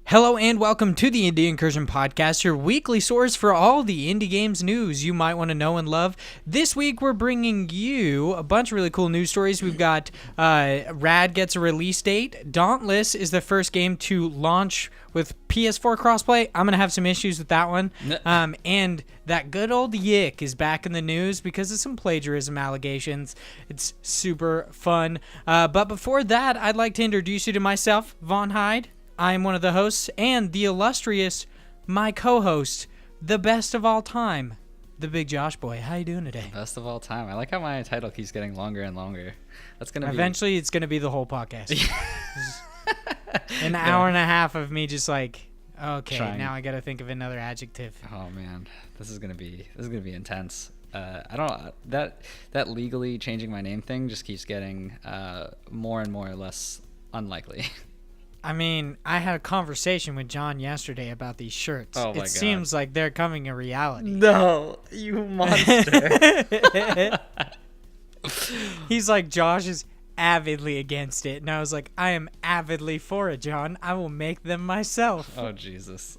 Hello and welcome to the Indie Incursion podcast, your weekly source for all the indie games news you might want to know and love. This week we're bringing you a bunch of really cool news stories. We've got Rad gets a release date. Dauntless is the first game to launch with PS4 crossplay. I'm going to have some issues with that one. And that good old YIIK is back in the news because of some plagiarism allegations. It's super fun. But before that, I'd like to introduce you to myself, Vaughn Hyde. I'm one of the hosts, and the illustrious, my co-host, the best of all time, the Big Josh Boy. How you doing today? Best of all time. I like how my title keeps getting longer and longer. That's gonna Eventually, it's gonna be the whole podcast. An hour and a half of me just like, okay, now I gotta think of another adjective. Oh man, this is gonna be intense. I don't that legally changing my name thing just keeps getting more and more or less unlikely. I mean, I had a conversation with John yesterday about these shirts. Oh my God. It seems like they're coming a reality. No, you monster. He's like, Josh is avidly against it. And I was like, I am avidly for it, John. I will make them myself. Oh, Jesus.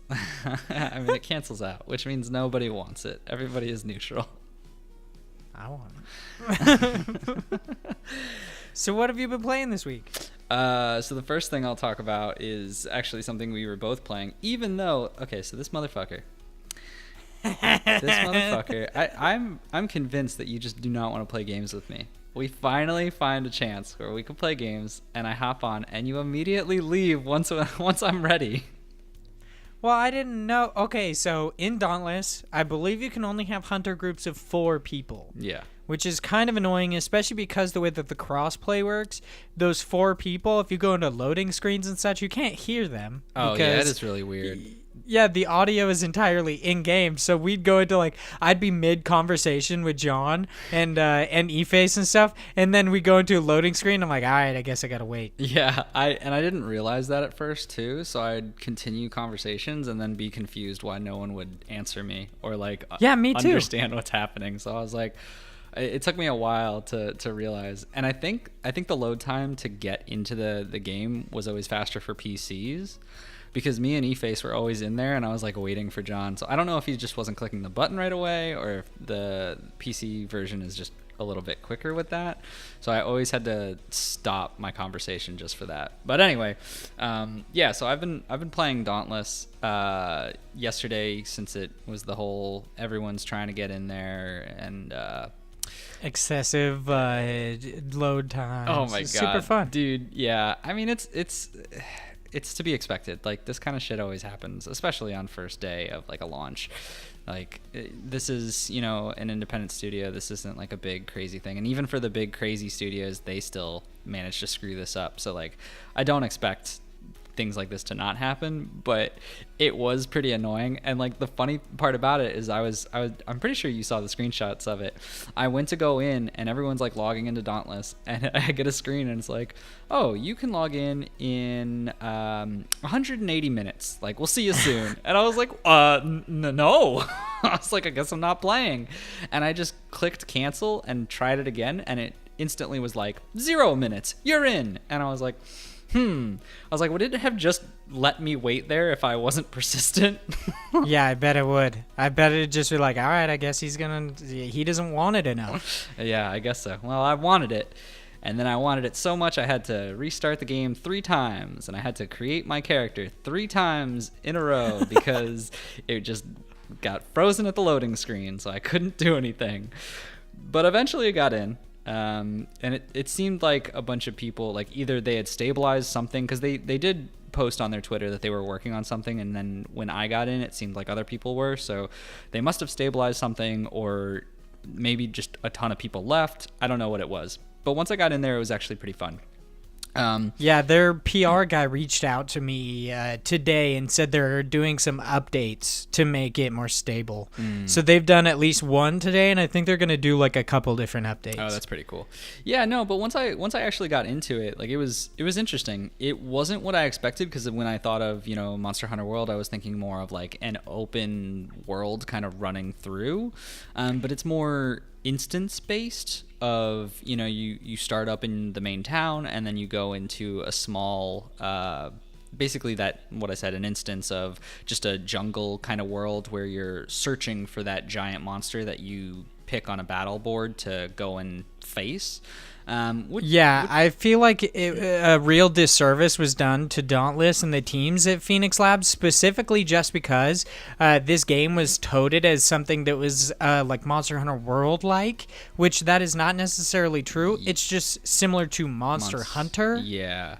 I mean, it cancels out, which means nobody wants it. Everybody is neutral. I want it. So what have you been playing this week? So the first thing I'll talk about is actually something we were both playing, even though, okay, so this motherfucker, I'm convinced that you just do not want to play games with me. We finally find a chance where we can play games, and I hop on, and you immediately leave once I'm ready. Well, I didn't know. Okay, so in Dauntless, I believe you can only have hunter groups of 4 people. Yeah. Which is kind of annoying, especially because the way that the crossplay works, those 4 people, if you go into loading screens and such, you can't hear them. Oh, yeah, that is really weird. Yeah, the audio is entirely in-game, so we'd go into, like, I'd be mid-conversation with John and E-Face and stuff, and then we go into a loading screen, I'm like, all right, I guess I gotta wait. Yeah, I didn't realize that at first, too, so I'd continue conversations and then be confused why no one would answer me or, like, yeah, me too. Understand what's happening, so I was like... It took me a while to realize, and I think the load time to get into the game was always faster for PCs, because me and E-Face were always in there, and I was like waiting for John. So I don't know if he just wasn't clicking the button right away, or if the PC version is just a little bit quicker with that. So I always had to stop my conversation just for that. But anyway, yeah. So I've been playing Dauntless yesterday, since it was the whole everyone's trying to get in there and. Excessive load time. Oh my God, super fun, dude. Yeah, I mean it's to be expected. Like, this kind of shit always happens, especially on first day of like a launch. Like, this is, you know, an independent studio. This isn't like a big crazy thing, and even for the big crazy studios, they still manage to screw this up. So like, I don't expect things like this to not happen, but it was pretty annoying. And like, the funny part about it is I'm pretty sure you saw the screenshots of it. I went to go in and everyone's like logging into Dauntless, and I get a screen and it's like, oh, you can log in 180 minutes, like, we'll see you soon. And I was like, no. I was like, I guess I'm not playing. And I just clicked cancel and tried it again, and it instantly was like 0 minutes, you're in. And I was like, I was like, would it have just let me wait there if I wasn't persistent? Yeah, I bet it would. I bet it'd just be like, all right, I guess he doesn't want it enough. Yeah, I guess so. Well, I wanted it. And then I wanted it so much I had to restart the game 3 times. And I had to create my character 3 times in a row because it just got frozen at the loading screen. So I couldn't do anything. But eventually it got in. And it seemed like a bunch of people, like, either they had stabilized something, because they did post on their Twitter that they were working on something, and then when I got in, it seemed like other people were, so they must have stabilized something, or maybe just a ton of people left. I don't know what it was, but once I got in there, it was actually pretty fun. Yeah, their PR guy reached out to me today and said they're doing some updates to make it more stable. So they've done at least one today, and I think they're going to do like a couple different updates. Oh, that's pretty cool. Yeah, no, but once I actually got into it, like, it was interesting. It wasn't what I expected, because when I thought of, you know, Monster Hunter World, I was thinking more of like an open world kind of running through, but it's more instance based. Of, you know, you start up in the main town, and then you go into a small basically that, what I said, an instance of just a jungle kind of world where you're searching for that giant monster that you pick on a battle board to go and face. I feel like a real disservice was done to Dauntless and the teams at Phoenix Labs, specifically just because this game was touted as something that was like Monster Hunter World-like, which that is not necessarily true. It's just similar to Monster Hunter. Yeah.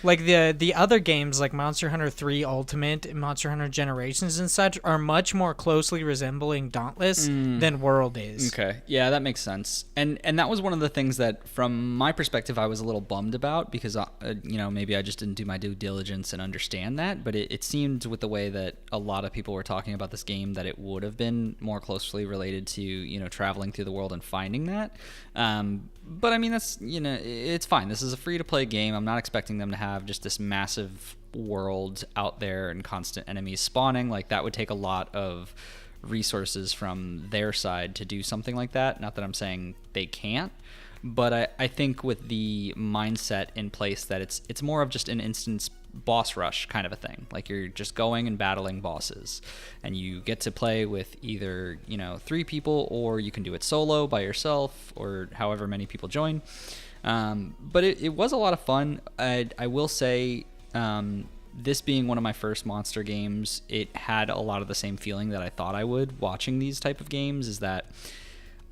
Like the other games like Monster Hunter 3 Ultimate and Monster Hunter Generations and such are much more closely resembling Dauntless than World is. Okay. Yeah, that makes sense. And that was one of the things that, from my perspective, I was a little bummed about because, maybe I just didn't do my due diligence and understand that. But it seemed with the way that a lot of people were talking about this game that it would have been more closely related to, traveling through the world and finding that. But I mean, that's, it's fine. This is a free-to-play game. I'm not expecting them to have just this massive world out there and constant enemies spawning. Like, that would take a lot of resources from their side to do something like that. Not that I'm saying they can't, but I think with the mindset in place that it's more of just an instance boss rush kind of a thing. Like, you're just going and battling bosses, and you get to play with either 3 people, or you can do it solo by yourself, or however many people join. But it was a lot of fun. I will say, this being one of my first monster games, it had a lot of the same feeling that I thought I would watching these type of games, is that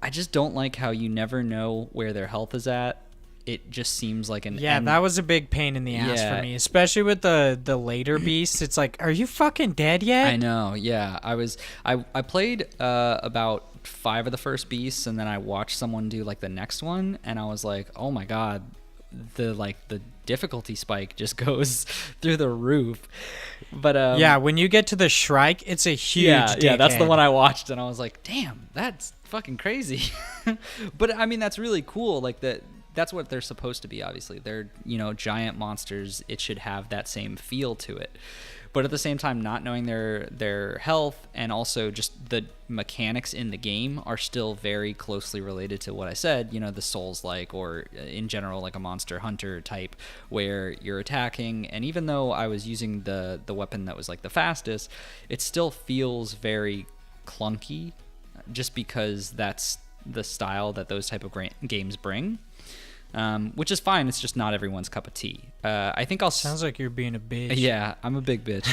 I just don't like how you never know where their health is at. It just seems like that was a big pain in the ass for me, especially with the later beasts. It's like, are you fucking dead yet? I know. Yeah, I played about 5 of the first beasts, and then I watched someone do like the next one, and I was like, oh my god, the difficulty spike just goes through the roof. But when you get to the Shrike, it's a huge yeah, that's the one I watched, and I was like, damn, that's fucking crazy. But I mean, that's really cool. Like, that's what they're supposed to be. Obviously, they're giant monsters. It should have that same feel to it. But at the same time, not knowing their health, and also just the mechanics in the game are still very closely related to what I said, the Souls-like, or in general like a Monster Hunter type, where you're attacking. And even though I was using the weapon that was like the fastest, it still feels very clunky, just because that's the style that those type of games bring. Which is fine. It's just not everyone's cup of tea. I think I'll... Sounds like you're being a bitch. Yeah, I'm a big bitch.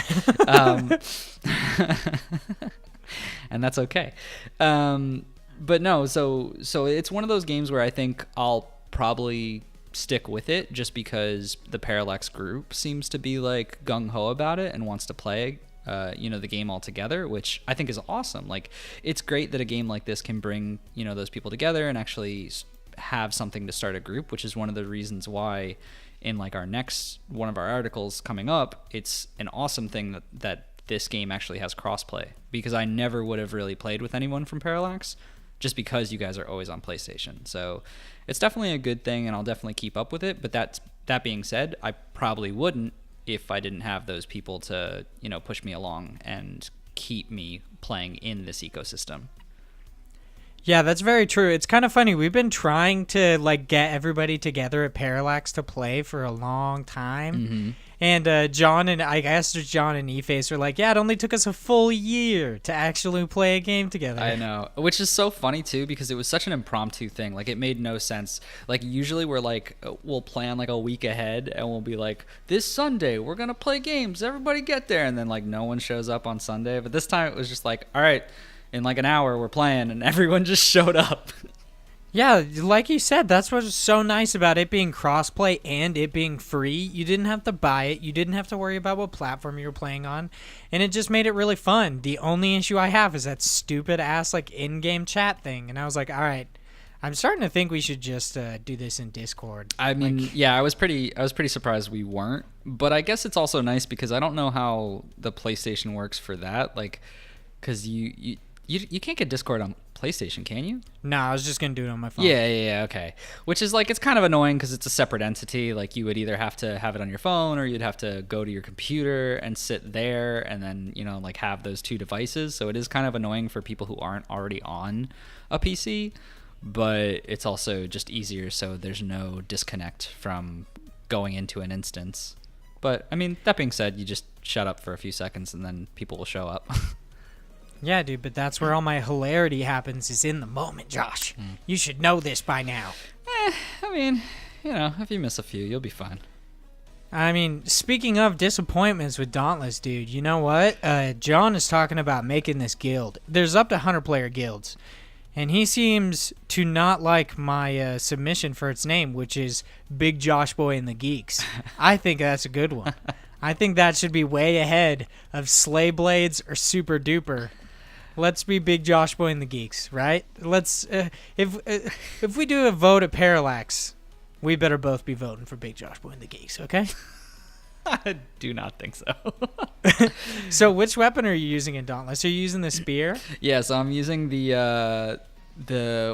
And that's okay. But no, so it's one of those games where I think I'll probably stick with it, just because the Parallax group seems to be like gung-ho about it and wants to play the game all together, which I think is awesome. Like, it's great that a game like this can bring those people together and actually have something to start a group, which is one of the reasons why in like our next one of our articles coming up, it's an awesome thing that this game actually has crossplay, because I never would have really played with anyone from Parallax, just because you guys are always on PlayStation. So it's definitely a good thing, and I'll definitely keep up with it. But that being said, I probably wouldn't if I didn't have those people to push me along and keep me playing in this ecosystem. Yeah, that's very true. It's kind of funny. We've been trying to like get everybody together at Parallax to play for a long time. Mm-hmm. And John and E-Face were like, yeah, it only took us a full year to actually play a game together. I know, which is so funny too, because it was such an impromptu thing. Like, it made no sense. Like, usually we're like, we'll plan like a week ahead, and we'll be like, this Sunday we're gonna play games, everybody get there, and then like no one shows up on Sunday. But this time it was just like, all right, in like an hour we're playing, and everyone just showed up. Yeah, like you said, that's what's so nice about it being crossplay and it being free. You didn't have to buy it. You didn't have to worry about what platform you were playing on. And it just made it really fun. The only issue I have is that stupid ass like in-game chat thing. And I was like, all right, I'm starting to think we should just do this in Discord. I mean, yeah, I was pretty surprised we weren't. But I guess it's also nice because I don't know how the PlayStation works for that. Like, because you can't get Discord on PlayStation, can you? No, I was just gonna do it on my phone. Yeah, okay. Which is like, it's kind of annoying because it's a separate entity. Like, you would either have to have it on your phone, or you'd have to go to your computer and sit there and then like have those two devices. So it is kind of annoying for people who aren't already on a PC, but it's also just easier, so there's no disconnect from going into an instance. But I mean, that being said, you just shut up for a few seconds and then people will show up. Yeah, dude, but that's where all my hilarity happens, is in the moment, Josh. You should know this by now. I mean, if you miss a few, you'll be fine. I mean, speaking of disappointments with Dauntless, dude, you know what? John is talking about making this guild. There's up to 100-player guilds. And he seems to not like my submission for its name, which is Big Josh Boy and the Geeks. I think that's a good one. I think that should be way ahead of Slay Blades or Super Duper. Let's be Big Josh Boy and the Geeks, right? Let's if we do a vote at Parallax, we better both be voting for Big Josh Boy and the Geeks, okay? I do not think so. So which weapon are you using in Dauntless? Are you using the spear? Yeah, so I'm using the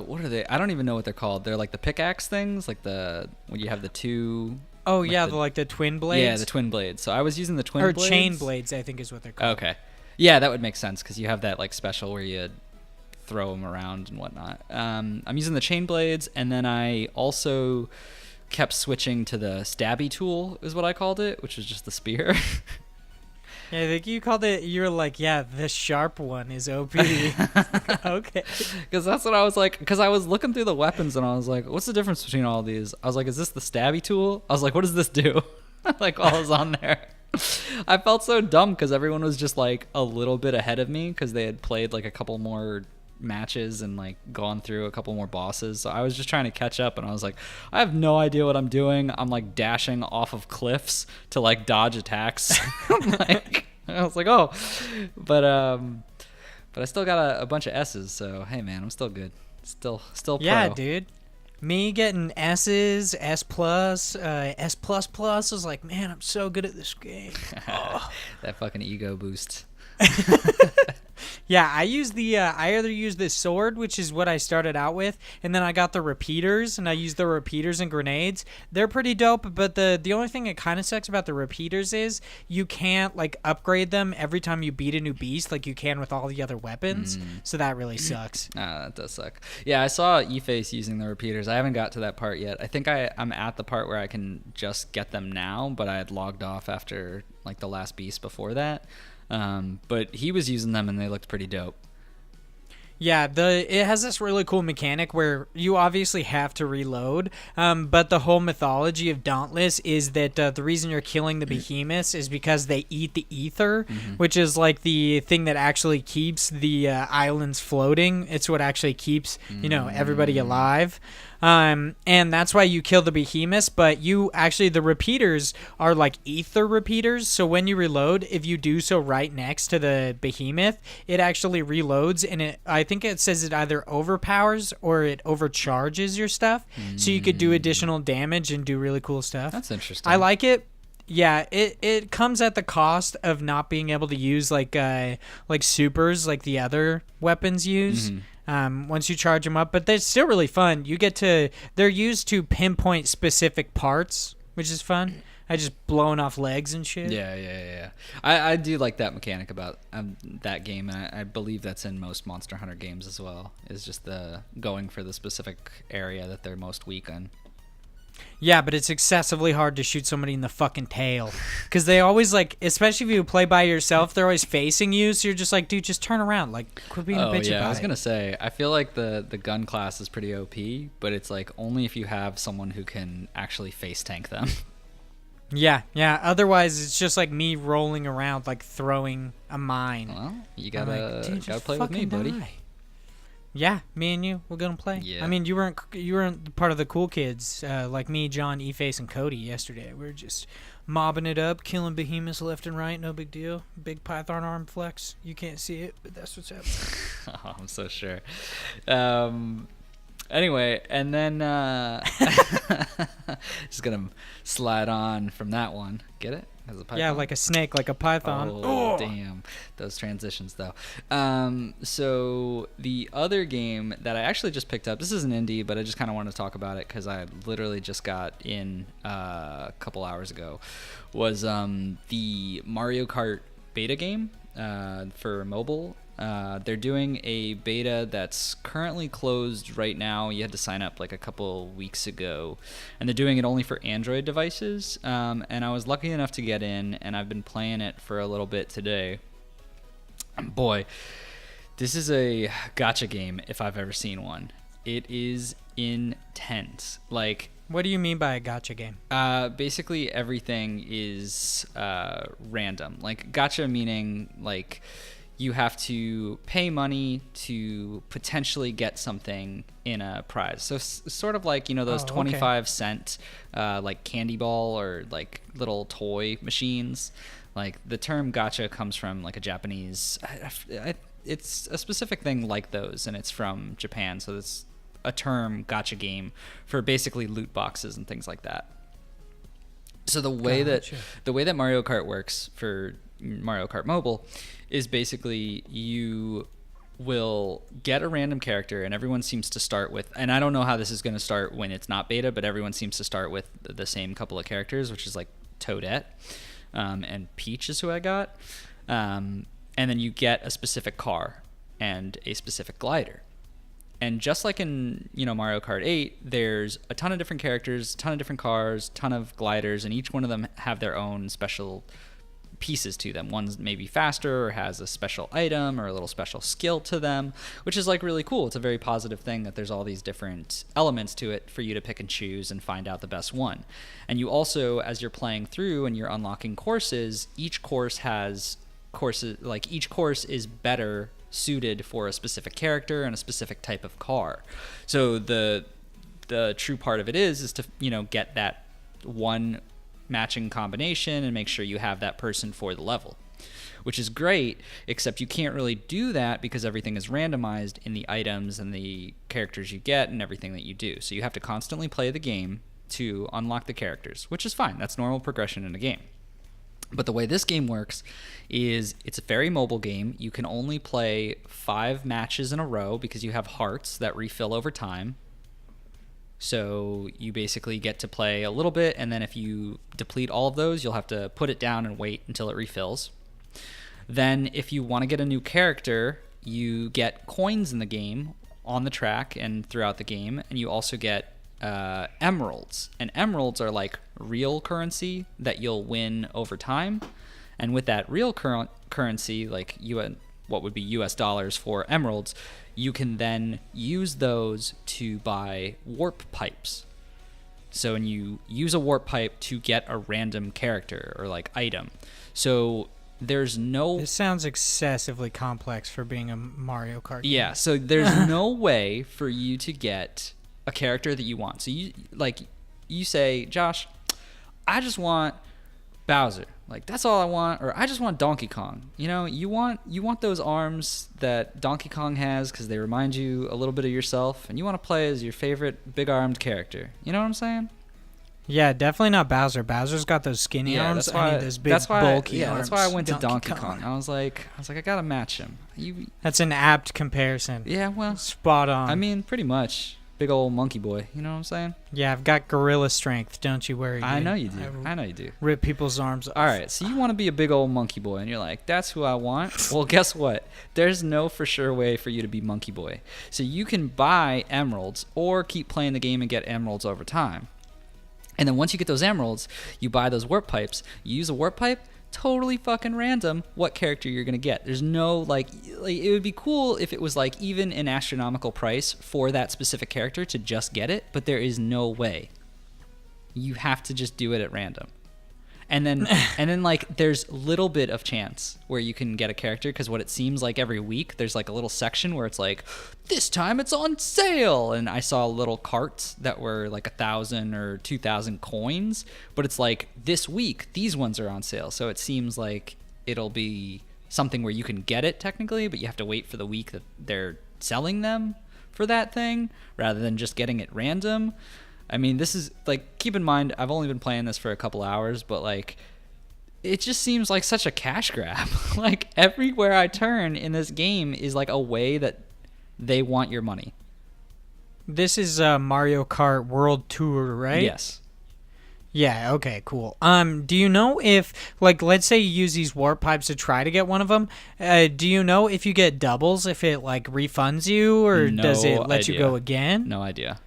what are they? I don't even know what they're called. They're like the pickaxe things, like when you have the two. Oh yeah, the twin blades. Yeah, the twin blades. So I was using the twin blades. Or chain blades, I think is what they're called. Okay. Yeah, that would make sense because you have that like special where you throw them around and whatnot. I'm using the chain blades, and then I also kept switching to the stabby tool, is what I called it, which was just the spear. Yeah, I think you called it. You were like, yeah, the sharp one is OP. Okay. Because that's what I was like. Because I was looking through the weapons and I was like, what's the difference between all these? I was like, is this the stabby tool? I was like, what does this do? Like, while I was on there. I felt so dumb because everyone was just like a little bit ahead of me because they had played like a couple more matches and like gone through a couple more bosses. So I was just trying to catch up and I was like, I have no idea what I'm doing. I'm like dashing off of cliffs to like dodge attacks. Like, I was like, oh, but I still got a bunch of S's. So hey, man, I'm still good. Still pro. Yeah, dude. Me getting S's, S plus, S plus plus. I was like, man, I'm so good at this game. Oh. That fucking ego boost. Yeah, I either use this sword, which is what I started out with, and then I got the repeaters, and I use the repeaters and grenades. They're pretty dope, but the only thing that kind of sucks about the repeaters is you can't like upgrade them every time you beat a new beast like you can with all the other weapons. So that really sucks. That does suck. Yeah, I saw E-Face using the repeaters. I haven't got to that part yet. I think I'm at the part where I can just get them now, but I had logged off after like the last beast before that. But he was using them and they looked pretty dope. Yeah, it has this really cool mechanic where you obviously have to reload, but the whole mythology of Dauntless is that the reason you're killing the behemoths is because they eat the ether, which is like the thing that actually keeps the islands floating. It's what actually keeps, everybody alive. And that's why you kill the behemoths, but the repeaters are like ether repeaters, so when you reload, if you do so right next to the behemoth, it actually reloads, and I think it says it either overpowers or it overcharges your stuff, so you could do additional damage and do really cool stuff. That's interesting. I like it. Yeah, it comes at the cost of not being able to use like supers like the other weapons use. Once you charge them up, but they're still really fun. They're used to pinpoint specific parts, which is fun. I just blowing off legs and shit. Yeah. I do like that mechanic about that game, and I believe that's in most Monster Hunter games as well, is just the going for the specific area that they're most weak on. Yeah, but it's excessively hard to shoot somebody in the fucking tail. Because they always, like, especially if you play by yourself, they're always facing you, so you're just like, dude, just turn around. Like, quit being a bitch about it. I was going to say, I feel like the gun class is pretty OP, but it's, like, only if you have someone who can actually face tank them. Yeah. Otherwise, it's just like me rolling around, like, throwing a mine. Well, you gotta play with me, buddy. Die. Yeah, me and you, we're gonna play. Yeah. I mean, you weren't part of the cool kids like me, John, E-Face, and Cody yesterday. We were just mobbing it up, killing behemoths left and right. No big deal. Big python arm flex. You can't see it, but that's what's happening. Oh, I'm so sure. Anyway, and then just gonna slide on from that one. Get it? As a python? Yeah, like a snake, like a python. Oh, damn. Those transitions, though. So the other game that I actually just picked up, this is an indie, but I just kind of wanted to talk about it because I literally just got in a couple hours ago, was the Mario Kart beta game for mobile. They're doing a beta that's currently closed right now. You had to sign up like a couple weeks ago, and they're doing it only for Android devices. And I was lucky enough to get in, and I've been playing it for a little bit today. Boy, this is a gacha game if I've ever seen one. It is intense. Like, what do you mean by a gacha game? Basically everything is random. Like gacha meaning like you have to pay money to potentially get something in a prize. So sort of like, you know, those 25-cent like candy ball or like little toy machines. Like the term gacha comes from like a Japanese, it's a specific thing like those, and it's from Japan. So it's a term, gacha game, for basically loot boxes and things like that. So the way that Mario Kart works for Mario Kart Mobile is basically you will get a random character, and everyone seems to start with, and I don't know how this is going to start when it's not beta, but everyone seems to start with the same couple of characters, which is like Toadette and Peach is who I got. And then you get a specific car and a specific glider. And just like in, you know, Mario Kart 8, there's a ton of different characters, a ton of different cars, a ton of gliders, and each one of them have their own special pieces to them. One's maybe faster or has a special item or a little special skill to them, which is like really cool. It's a very positive thing that there's all these different elements to it for you to pick and choose and find out the best one. And you also, as you're playing through and you're unlocking courses, each course has courses, like each course is better suited for a specific character and a specific type of car. So the true part of it is to, you know, get that one matching combination and make sure you have that person for the level, which is great, except you can't really do that because everything is randomized in the items and the characters you get and everything that you do. So you have to constantly play the game to unlock the characters, which is fine. That's normal progression in a game. But the way this game works is it's a very mobile game. You can only play 5 matches in a row because you have hearts that refill over time. So you basically get to play a little bit, and then if you deplete all of those, you'll have to put it down and wait until it refills. Then if you want to get a new character, you get coins in the game on the track and throughout the game, and you also get emeralds. And emeralds are like real currency that you'll win over time. And with that real currency, like what would be US dollars for emeralds, you can then use those to buy warp pipes. So when you use a warp pipe to get a random character or like item. So there's no... This sounds excessively complex for being a Mario Kart game. Yeah, so there's no way for you to get a character that you want. So you say, Josh, I just want Bowser. Like, that's all I want. Or I just want Donkey Kong. You know, you want those arms that Donkey Kong has because they remind you a little bit of yourself, and you want to play as your favorite big-armed character. You know what I'm saying? Yeah, definitely not Bowser. Bowser's got those skinny arms. I need those big, bulky arms. That's why I went to Donkey Kong. I was like, I gotta match him. That's an apt comparison. Yeah, well, spot on. I mean, pretty much. Big old monkey boy. You know what I'm saying? Yeah, I've got gorilla strength. Don't you worry. I know you do. I know you do. Rip people's arms off. All right, so you want to be a big old monkey boy, and you're like, that's who I want. Well, guess what? There's no for sure way for you to be monkey boy. So you can buy emeralds or keep playing the game and get emeralds over time. And then once you get those emeralds, you buy those warp pipes. You use a warp pipe, totally fucking random what character you're going to get. There's no, like, it would be cool if it was, like, even an astronomical price for that specific character to just get it, but there is no way. You have to just do it at random. And then like there's little bit of chance where you can get a character, because what it seems like every week there's like a little section where it's like, this time it's on sale, and I saw little carts that were like 1,000 or 2,000 coins, but it's like this week these ones are on sale, so it seems like it'll be something where you can get it technically, but you have to wait for the week that they're selling them for that thing rather than just getting it random. I mean, this is, like, keep in mind, I've only been playing this for a couple hours, but, like, it just seems like such a cash grab. Like, everywhere I turn in this game is, like, a way that they want your money. This is Mario Kart World Tour, right? Yes. Yeah, okay, cool. Do you know if, like, let's say you use these warp pipes to try to get one of them, do you know if you get doubles, if it, like, refunds you, or does it No let you go idea. again? No idea.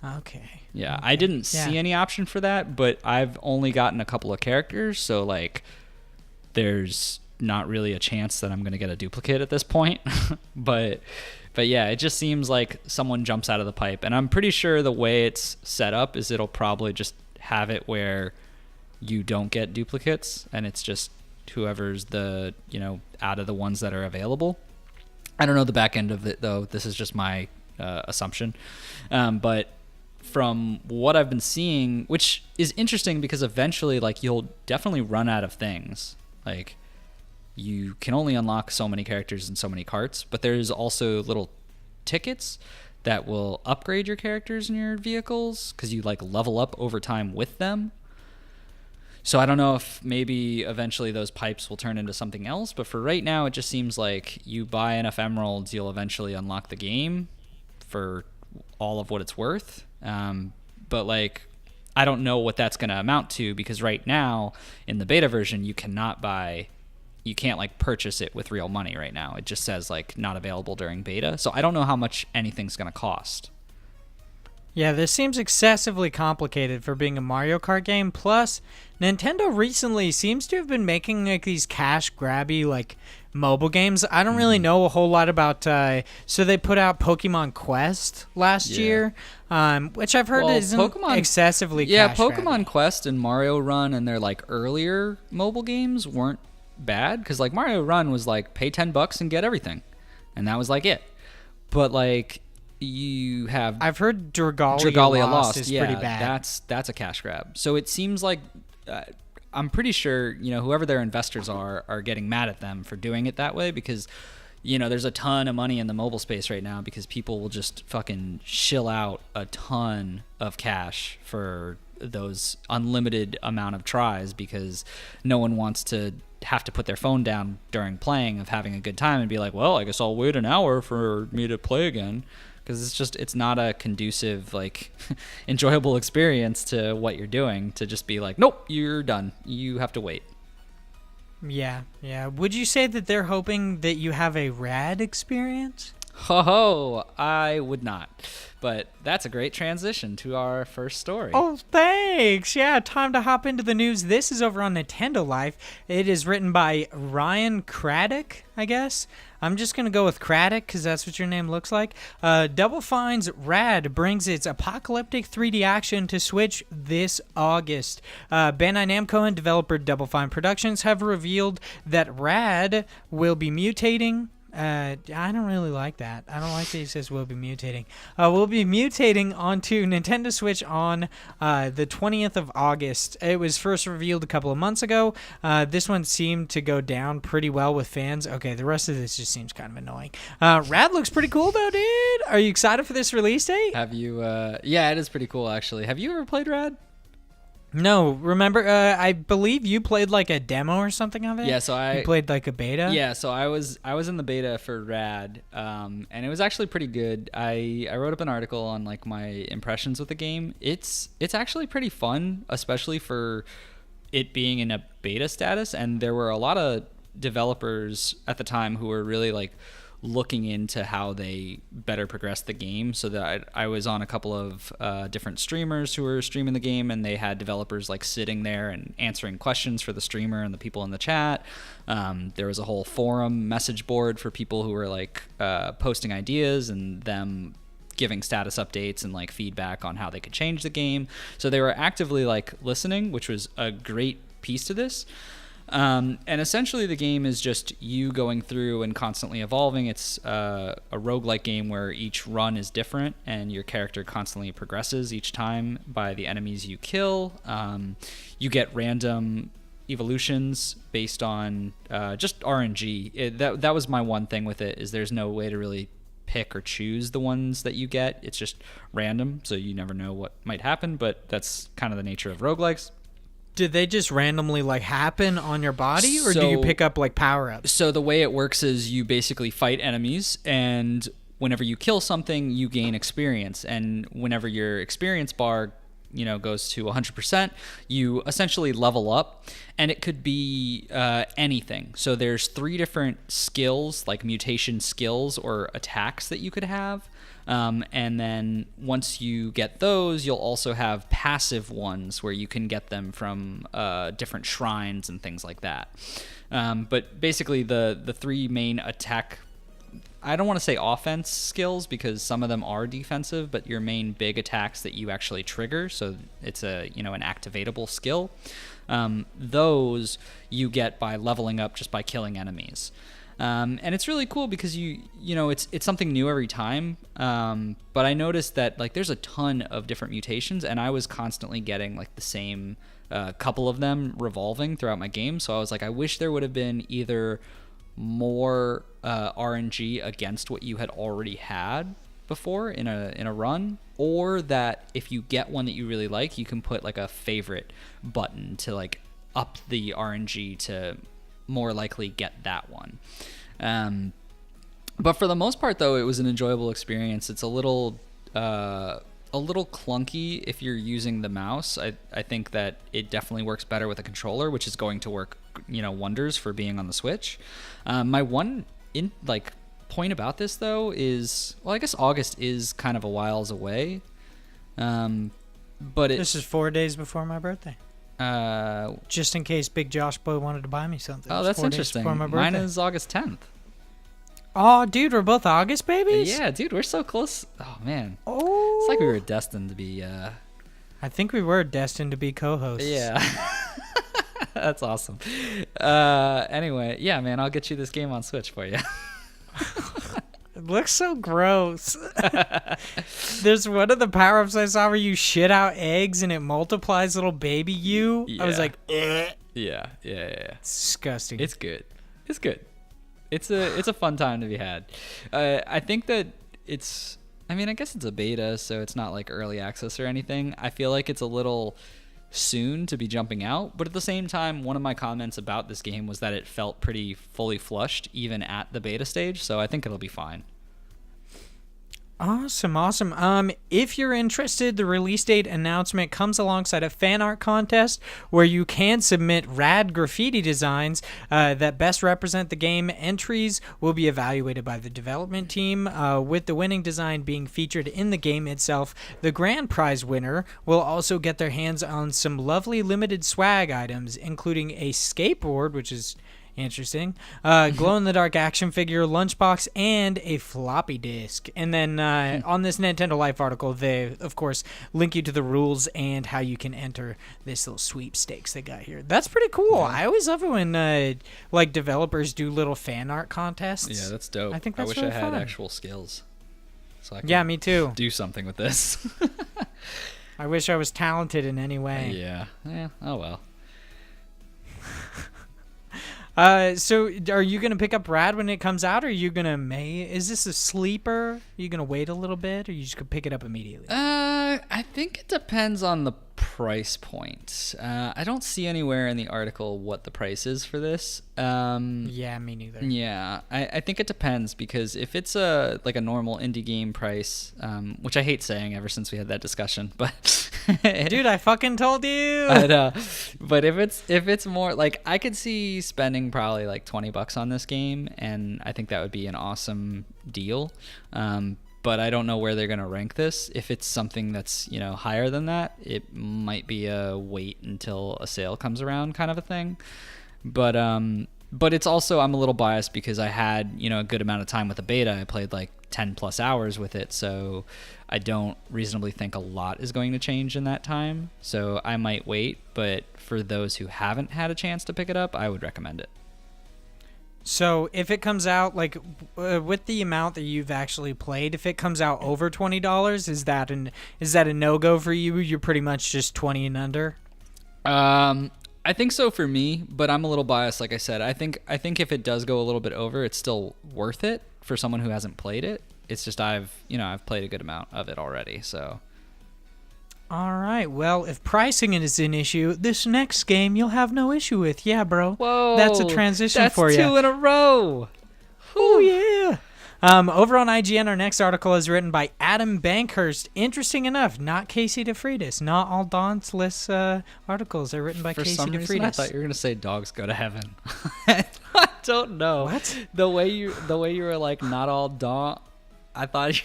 Okay. Yeah, Okay. I didn't see Yeah. any option for that, but I've only gotten a couple of characters, so like there's not really a chance that I'm going to get a duplicate at this point. but yeah, it just seems like someone jumps out of the pipe, and I'm pretty sure the way it's set up is it'll probably just have it where you don't get duplicates and it's just whoever's the, out of the ones that are available. I don't know the back end of it though. This is just my assumption. But from what I've been seeing, which is interesting because eventually like you'll definitely run out of things. Like you can only unlock so many characters and so many carts, but there's also little tickets that will upgrade your characters and your vehicles because you like level up over time with them. So I don't know if maybe eventually those pipes will turn into something else, but for right now it just seems like you buy enough emeralds, you'll eventually unlock the game for all of what it's worth. But like I don't know what that's going to amount to because right now in the beta version you can't like purchase it with real money right now. It just says like not available during beta. So I don't know how much anything's going to cost. Yeah, this seems excessively complicated for being a Mario Kart game. Plus, Nintendo recently seems to have been making like these cash grabby like mobile games. I don't really know a whole lot about. So they put out Pokemon Quest last year, which I've heard isn't excessively. Yeah, cash Pokemon grabby. Quest and Mario Run and their like earlier mobile games weren't bad because like Mario Run was like pay $10 and get everything, and that was like it. But like you have I've heard Dragalia Lost is yeah, pretty bad. That's a cash grab. So it seems like I'm pretty sure whoever their investors are getting mad at them for doing it that way because there's a ton of money in the mobile space right now because people will just fucking shill out a ton of cash for those unlimited amount of tries because no one wants to have to put their phone down during playing of having a good time and be like, well, I guess I'll wait an hour for me to play again. Because it's not a conducive, like, enjoyable experience to what you're doing to just be like, nope, you're done. You have to wait. Yeah. Would you say that they're hoping that you have a rad experience? Ho, I would not. But that's a great transition to our first story. Oh, thanks. Yeah, time to hop into the news. This is over on Nintendo Life. It is written by Ryan Craddock, I guess. I'm just going to go with Craddock because that's what your name looks like. Double Fine's Rad brings its apocalyptic 3D action to Switch this August. Bandai Namco and developer Double Fine Productions have revealed that Rad will be mutating. I don't really like that. I don't like that he says we'll be mutating. We'll be mutating onto Nintendo Switch on the 20th of August. It was first revealed a couple of months ago. This one seemed to go down pretty well with fans. Okay, the rest of this just seems kind of annoying. Rad looks pretty cool though, dude. Are you excited for this release date? Have you, yeah, it is pretty cool actually. Have you ever played Rad? No, remember, I believe you played like a demo or something of it? Yeah, so You played like a beta? Yeah, so I was in the beta for Rad, and it was actually pretty good. I wrote up an article on like my impressions with the game. It's actually pretty fun, especially for it being in a beta status, and there were a lot of developers at the time who were really like looking into how they better progress the game. So that I was on a couple of different streamers who were streaming the game, and they had developers like sitting there and answering questions for the streamer and the people in the chat. There was a whole forum message board for people who were like posting ideas and them giving status updates and like feedback on how they could change the game. So they were actively like listening, which was a great piece to this. And essentially the game is just you going through and constantly evolving. It's a roguelike game where each run is different and your character constantly progresses each time by the enemies you kill. You get random evolutions based on just RNG. That was my one thing with it, is there's no way to really pick or choose the ones that you get. It's just random, so you never know what might happen, but that's kind of the nature of roguelikes. Did they just randomly like happen on your body, or do you pick up like power-ups? So the way it works is you basically fight enemies, and whenever you kill something, you gain experience, and whenever your experience bar goes to 100%, you essentially level up, and it could be anything. So there's 3 different skills, like mutation skills or attacks that you could have. And then once you get those, you'll also have passive ones where you can get them from different shrines and things like that. But basically the 3 main attack, I don't want to say offense skills because some of them are defensive, but your main big attacks that you actually trigger, so it's an activatable skill, those you get by leveling up just by killing enemies. And it's really cool because it's something new every time. But I noticed that like there's a ton of different mutations, and I was constantly getting like the same couple of them revolving throughout my game. So I was like, I wish there would have been either more RNG against what you had already had before in a run, or that if you get one that you really like, you can put like a favorite button to like up the RNG to more likely get that one. But for the most part, though, it was an enjoyable experience. It's a little clunky if you're using the mouse. I think that it definitely works better with a controller, which is going to work wonders for being on the Switch. My one point about this though is, well, I guess August is kind of a whiles away. But this is 4 days before my birthday. Just in case Big Josh Boy wanted to buy me something. Oh, that's interesting. Mine is August 10th. Oh, dude, we're both August babies? Yeah, dude, we're so close. Oh, man. Oh. It's like we were destined to be... I think we were destined to be co-hosts. Yeah. That's awesome. Anyway, yeah, man, I'll get you this game on Switch for you. It looks so gross. There's one of the power-ups I saw where you shit out eggs and it multiplies little baby you. Yeah. I was like, eh. Yeah. It's disgusting. It's good. It's a fun time to be had. I think that I guess it's a beta, so it's not like early access or anything. I feel like it's a little soon to be jumping out, but at the same time, one of my comments about this game was that it felt pretty fully flushed even at the beta stage, so I think it'll be fine. Awesome. If you're interested, the release date announcement comes alongside a fan art contest where you can submit rad graffiti designs that best represent the game. Entries will be evaluated by the development team, with the winning design being featured in the game itself. The grand prize winner will also get their hands on some lovely limited swag items, including a skateboard, which is interesting, glow-in-the-dark action figure, lunchbox, and a floppy disk. And then on this Nintendo Life article, they, of course, link you to the rules and how you can enter this little sweepstakes they got here. That's pretty cool. Yeah. I always love it when developers do little fan art contests. Yeah, that's dope. I think that's really I had actual skills. So I could me too. Do something with this. I wish I was talented in any way. Yeah. Oh well. So are you going to pick up Rad when it comes out, or are you going to is this a sleeper? Are you going to wait a little bit, or you just going to pick it up immediately? I think it depends on the price point. I don't see anywhere in the article what the price is for this. Yeah, me neither. Yeah, I think it depends, because if it's a normal indie game price, which I hate saying ever since we had that discussion, but dude, I fucking told you. I know. But if it's more I could see spending probably $20 on this game, and I think that would be an awesome deal. But I don't know where they're going to rank this. If it's something that's, higher than that, it might be a wait until a sale comes around kind of a thing. But it's also, I'm a little biased because I had, a good amount of time with the beta. I played 10 plus hours with it. So I don't reasonably think a lot is going to change in that time. So I might wait. But for those who haven't had a chance to pick it up, I would recommend it. So if it comes out with the amount that you've actually played, if it comes out over $20, is that a no-go for you? You're pretty much just 20 and under. I think so for me, but I'm a little biased. Like I said, I think if it does go a little bit over, it's still worth it for someone who hasn't played it. It's just I've played a good amount of it already. So. All right. Well, if pricing is an issue, this next game you'll have no issue with. Yeah, bro. Whoa. That's a transition for you. That's 2 in a row. Oh, yeah. Over on IGN, our next article is written by Adam Bankhurst. Interesting enough, not Casey DeFreitas. Not all Dauntless articles are written by Casey For some DeFreitas. reason, I thought you were gonna say dogs go to heaven. I don't know. What? The way you were like, not all I thought.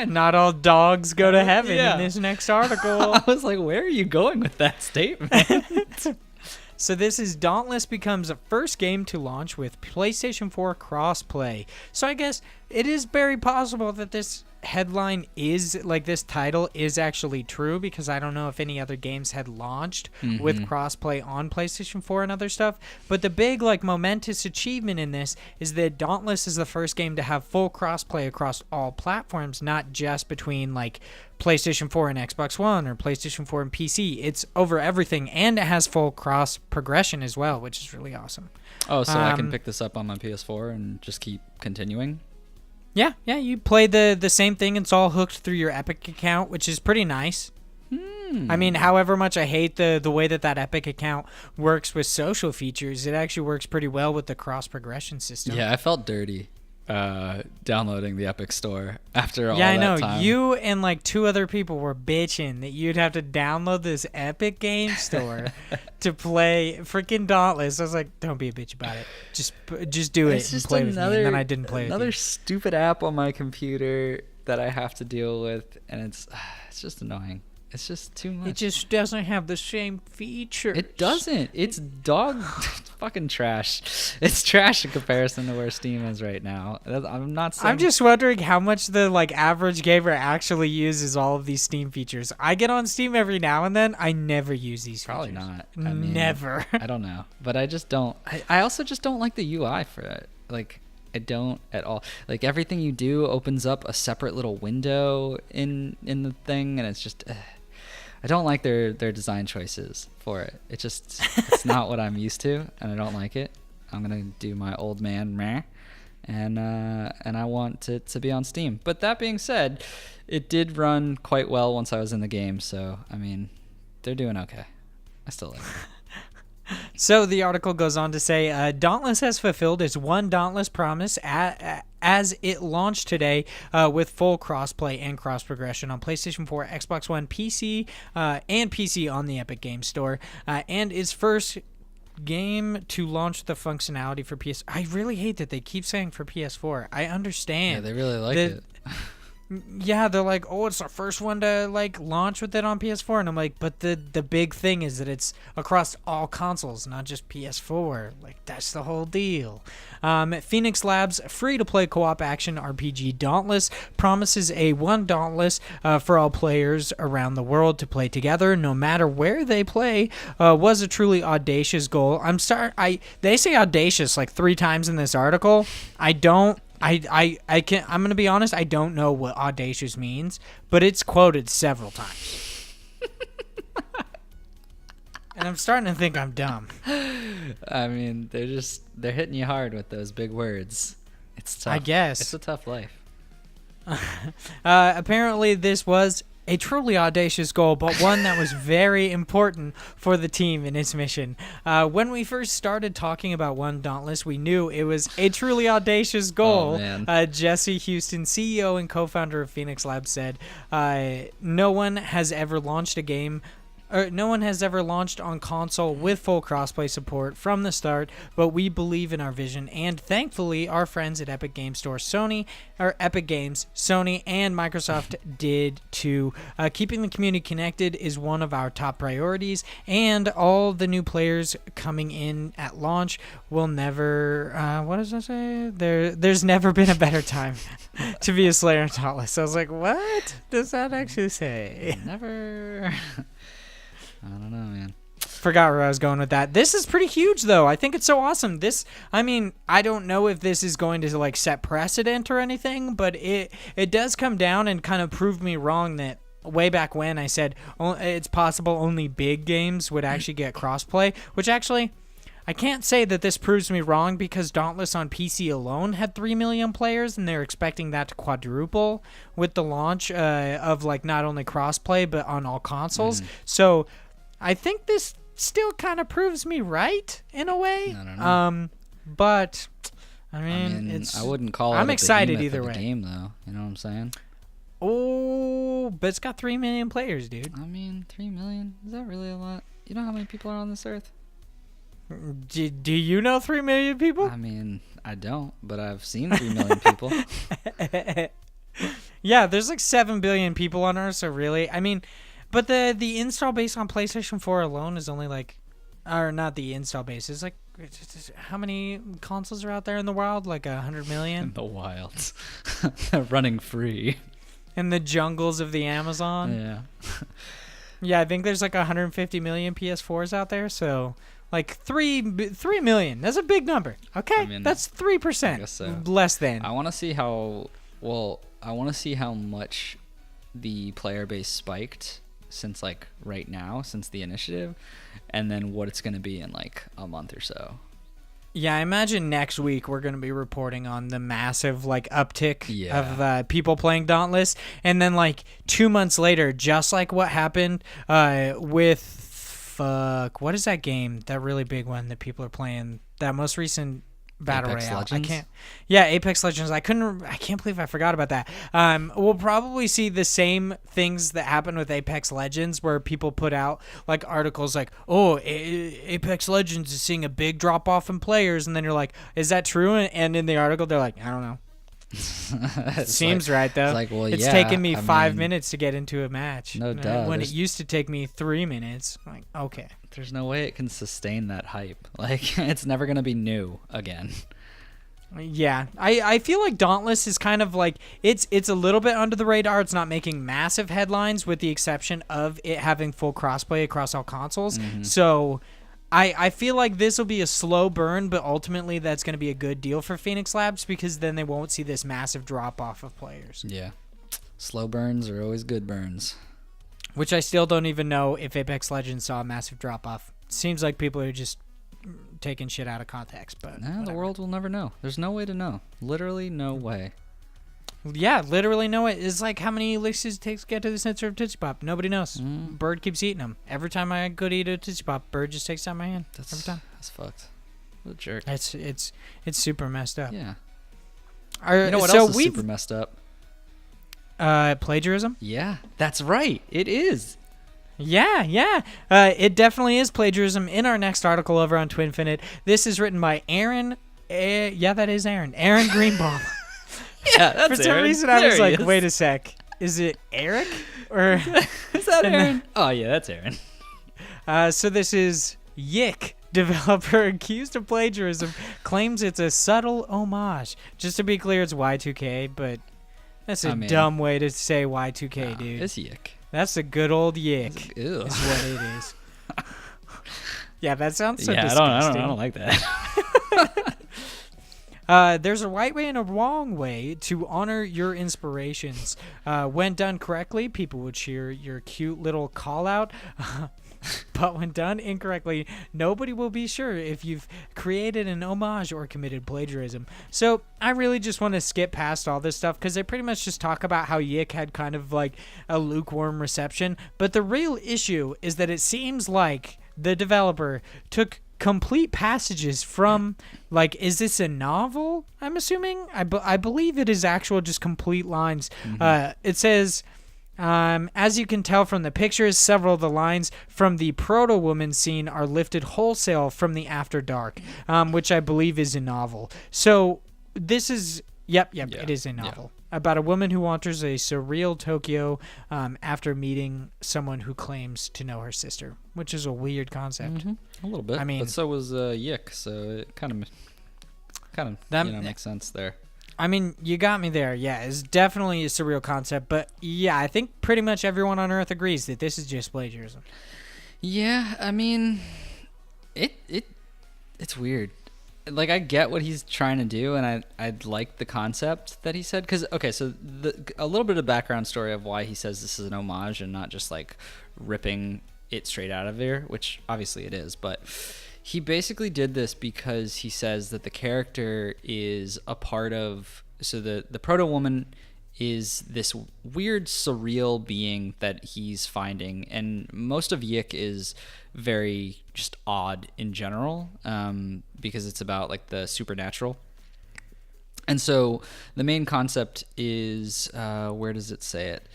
Not all dogs go to heaven Yeah. in this next article. I was like, where are you going with that statement? So this is Dauntless becomes the first game to launch with PlayStation 4 crossplay. So I guess it is very possible that this headline is, like, this title is actually true, because I don't know if any other games had launched with crossplay on PlayStation 4 and other stuff. But the big, like, momentous achievement in this is that Dauntless is the first game to have full crossplay across all platforms, not just between, like, PlayStation 4 and Xbox One or PlayStation 4 and PC. It's over everything, and it has full cross progression as well, which is really awesome. Oh, so I can pick this up on my PS4 and just keep continuing? Yeah, you play the same thing. It's all hooked through your Epic account, which is pretty nice. I mean, however much I hate the way that Epic account works with social features, it actually works pretty well with the cross progression system. Yeah, I felt dirty downloading the Epic Store after all that Yeah, I know. time. You and like 2 other people were bitching that you'd have to download this Epic Game Store to play freaking Dauntless. I was like, don't be a bitch about it. Just do it It's and just play with me. And then I didn't play with another you. stupid app on my computer that I have to deal with, and it's just annoying. It's just too much. It just doesn't have the same features. It doesn't. It's dog fucking trash. It's trash in comparison to where Steam is right now. I'm not saying. I'm just wondering how much the like average gamer actually uses all of these Steam features. I get on Steam every now and then. I never use these Probably features. not. I mean, Never. I don't know, but I just don't. I also just don't like the UI for it. Like, I don't at all. Like, everything you do opens up a separate little window in the thing, and it's just. I don't like their design choices for it. It's not what I'm used to, and I don't like it. I'm gonna do my old man meh, and I want it to be on Steam. But that being said, it did run quite well once I was in the game. So I mean, they're doing okay. I still like it. So the article goes on to say, Dauntless has fulfilled its one Dauntless promise as it launched today with full crossplay and cross progression on PlayStation 4, Xbox One, PC, and PC on the Epic Games Store, and its first game to launch the functionality for PS. I really hate that they keep saying for PS4. I understand. Yeah, they really like it. Yeah, they're like, oh, it's our first one to like launch with it on PS4, and I'm like, but the big thing is that it's across all consoles, not just PS4. Like, that's the whole deal. Phoenix Labs' free-to-play co-op action RPG Dauntless promises a one Dauntless for all players around the world to play together, no matter where they play. Was a truly audacious goal. They say audacious like 3 times in this article. I'm gonna be honest, I don't know what audacious means, but it's quoted several times. And I'm starting to think I'm dumb. I mean, they're hitting you hard with those big words. It's tough. I guess. It's a tough life. Apparently this was a truly audacious goal, but one that was very important for the team in its mission. When we first started talking about One Dauntless, we knew it was a truly audacious goal. Oh, man. Jesse Houston, CEO and co-founder of Phoenix Labs, said, no one has ever launched on console with full crossplay support from the start, but we believe in our vision, and thankfully our friends at Epic Games, Sony, and Microsoft did too. Keeping the community connected is one of our top priorities, and all the new players coming in at launch will never, what does that say? There's never been a better time to be a Slayer in Dauntless. I was like, what does that actually say? Never. I don't know, man. Forgot where I was going with that. This is pretty huge, though. I think it's so awesome. I don't know if this is going to like set precedent or anything, but it does come down and kind of prove me wrong that way back when I said it's possible only big games would actually get crossplay, which actually I can't say that this proves me wrong, because Dauntless on PC alone had 3 million players, and they're expecting that to quadruple with the launch of like not only crossplay but on all consoles. So I think this still kind of proves me right in a way. I don't know. But I mean, it's. I wouldn't call it I'm a excited behemoth either of a way. game, though. You know what I'm saying? Oh, but it's got 3 million players, dude. I mean, 3 million? Is that really a lot? You know how many people are on this earth? Do you know 3 million people? I mean, I don't, but I've seen 3 million people. Yeah, there's like 7 billion people on Earth, so really, I mean, but the install base on PlayStation 4 alone is only like, or not the install base, it's like, how many consoles are out there in the wild? Like 100 In million? the wilds. Running free. In the jungles of the Amazon? Yeah. Yeah, I think there's like 150 million PS4s out there, so like 3 million. That's a big number. Okay, I mean, that's 3%. I guess so. Less than. I want to see how much the player base spiked since like right now, since the initiative, and then what it's going to be in like a month or so. Yeah, I imagine next week we're going to be reporting on the massive like uptick of people playing Dauntless, and then like 2 months later, just like what happened with what is that game? That really big one that people are playing. That most recent battle Apex royale. Legends? Apex Legends. I can't believe I forgot about that. We'll probably see the same things that happened with Apex Legends, where people put out like articles like, "Oh, Apex Legends is seeing a big drop off in players," and then you're like, "Is that true?" And in the article, they're like, "I don't know." Seems right though. It's like, well, it's yeah, taken me I 5 mean, minutes to get into a match. No duh, When it there's- used to take me 3 minutes. Like, okay. There's no way it can sustain that hype. Like, it's never going to be new again. Yeah, I feel like Dauntless is kind of like it's a little bit under the radar. It's not making massive headlines, with the exception of it having full crossplay across all consoles. Mm-hmm. So I feel like this will be a slow burn, but ultimately that's going to be a good deal for Phoenix Labs, because then they won't see this massive drop off of players. Yeah. Slow burns are always good burns. Which I still don't even know if Apex Legends saw a massive drop off. Seems like people are just taking shit out of context, but Nah, the whatever. world will never know. There's no way to know. Literally no way. Yeah, literally no. It's like how many elixirs it takes to get to the center of Tootsie Pop. Nobody knows. Bird keeps eating them. Every time I go to eat a Tootsie Pop, Bird just takes it out of my hand. Every time. That's fucked. What a jerk. It's super messed up. Yeah. You You know what else is super messed up? Plagiarism? Yeah, that's right. It is. Yeah. It definitely is plagiarism. In our next article over on Twinfinite, this is written by Aaron. Yeah, that is Aaron. Aaron Greenbaum. Yeah, that's For some Aaron. reason, I There was he like, is. wait a sec. Is it Eric? Or Is that Aaron? Oh, yeah, that's Aaron. So this is YIIK. Developer accused of plagiarism claims it's a subtle homage. Just to be clear, it's Y2K, but that's a dumb way to say Y2K, dude. It's YIIK. That's a good old YIIK. Ew. Is what it is. Yeah, that sounds so Yeah, disgusting. I don't like that. There's a right way and a wrong way to honor your inspirations. When done correctly, people will cheer your cute little call out. But when done incorrectly, nobody will be sure if you've created an homage or committed plagiarism. So I really just want to skip past all this stuff, because they pretty much just talk about how YIIK had kind of like a lukewarm reception. But the real issue is that it seems like the developer took complete passages from, like, is this a novel? I'm assuming. I believe it is actual just complete lines. It says, as you can tell from the pictures, several of the lines from the Proto-Woman scene are lifted wholesale from the After Dark, which I believe is a novel. So this is, yep, it is a novel. About a woman who enters a surreal Tokyo after meeting someone who claims to know her sister, which is a weird concept. A little bit. I mean, but so was YIIK, so it kind of makes sense there. I mean, you got me there. Yeah, it's definitely a surreal concept, but yeah, I think pretty much everyone on Earth agrees that this is just plagiarism. Yeah, I mean, it's weird. Like, I get what he's trying to do, and I like the concept that he said. Because, okay, so a little bit of background story of why he says this is an homage and not just, like, ripping it straight out of there, which obviously it is. But he basically did this because he says that the character is a part of... So the Proto-Woman is this weird, surreal being that he's finding. And most of YIIK is very just odd in general, because it's about like the supernatural. And so the main concept is, where does it say it?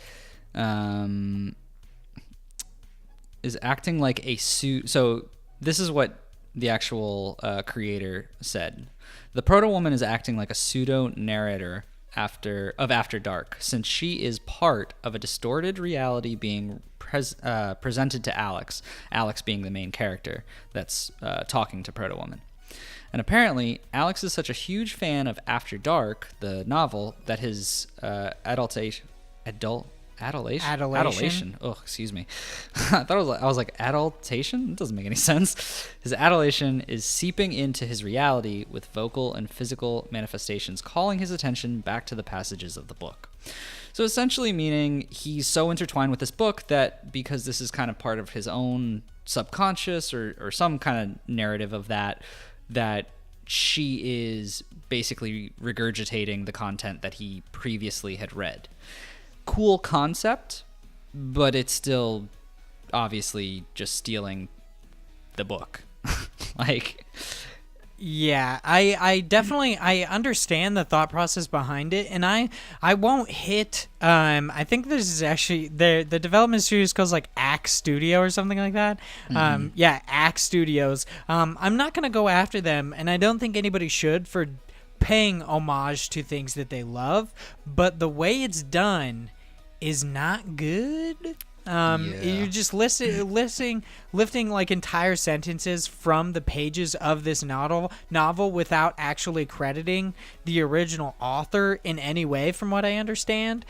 Is acting like a suit. So this is what the actual creator said. The proto-woman is acting like a pseudo-narrator After Dark, since she is part of a distorted reality being presented to Alex being the main character that's talking to Proto-Woman. And apparently, Alex is such a huge fan of After Dark, the novel, that his adulation. Oh, excuse me. I was like adultation. It doesn't make any sense. His adulation is seeping into his reality with vocal and physical manifestations, calling his attention back to the passages of the book. So essentially, meaning he's so intertwined with this book that because this is kind of part of his own subconscious or some kind of narrative of that she is basically regurgitating the content that he previously had read. Cool concept, but it's still obviously just stealing the book. Like, yeah, I definitely I understand the thought process behind it, and I won't hit. I think this is actually the development studio is called like Axe Studio or something like that. Yeah, Axe Studios. I'm not gonna go after them, and I don't think anybody should for paying homage to things that they love, but the way it's done is not good. You're just lifting like entire sentences from the pages of this novel without actually crediting the original author in any way, from what I understand.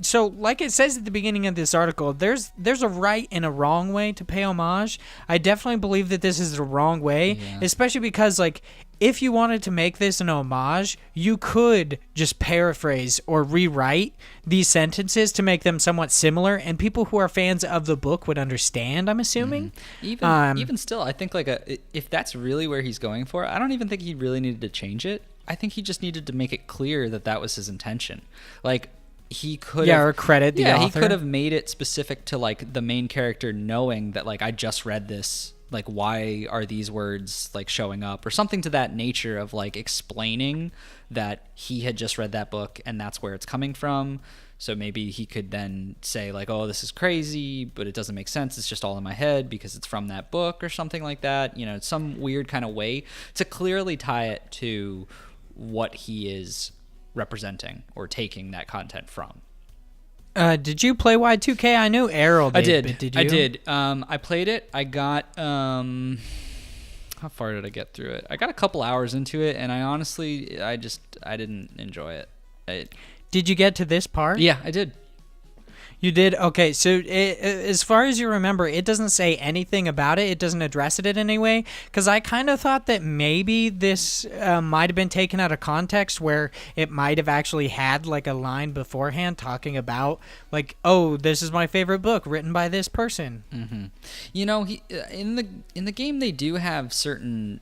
So like it says at the beginning of this article, there's a right and a wrong way to pay homage. I definitely believe that this is the wrong way, especially because like if you wanted to make this an homage, you could just paraphrase or rewrite these sentences to make them somewhat similar, and people who are fans of the book would understand, I'm assuming. Even still, I think like if that's really where he's going for, I don't even think he really needed to change it. I think he just needed to make it clear that that was his intention. Like, he could or credit the author. He could have made it specific to like the main character knowing that like I just read this. Like, why are these words like showing up or something to that nature of like explaining that he had just read that book and that's where it's coming from. So maybe he could then say like, oh, this is crazy, but it doesn't make sense. It's just all in my head because it's from that book or something like that. You know, some weird kind of way to clearly tie it to what he is representing or taking that content from. Did you play Y2K? I knew Errol did. I did. But did you? I did. I played it. I got how far did I get through it? I got a couple hours into it, and I honestly, I didn't enjoy it. Did you get to this part? Yeah, I did. You did? Okay, so as far as you remember, it doesn't say anything about it. It doesn't address it in any way, because I kind of thought that maybe this might have been taken out of context, where it might have actually had like a line beforehand talking about like, oh, this is my favorite book written by this person. Mm-hmm. You know, in the game they do have certain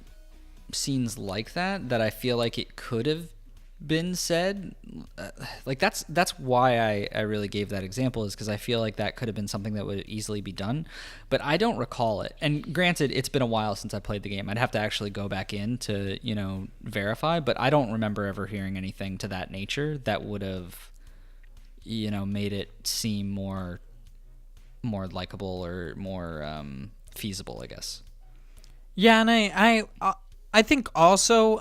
scenes like that I feel like it could have been said. Like that's why I really gave that example, is because I feel like that could have been something that would easily be done, but I don't recall it. And granted, it's been a while since I played the game. I'd have to actually go back in to, you know, verify, but I don't remember ever hearing anything to that nature that would have, you know, made it seem more likable or more feasible, I guess. Yeah, and I think also,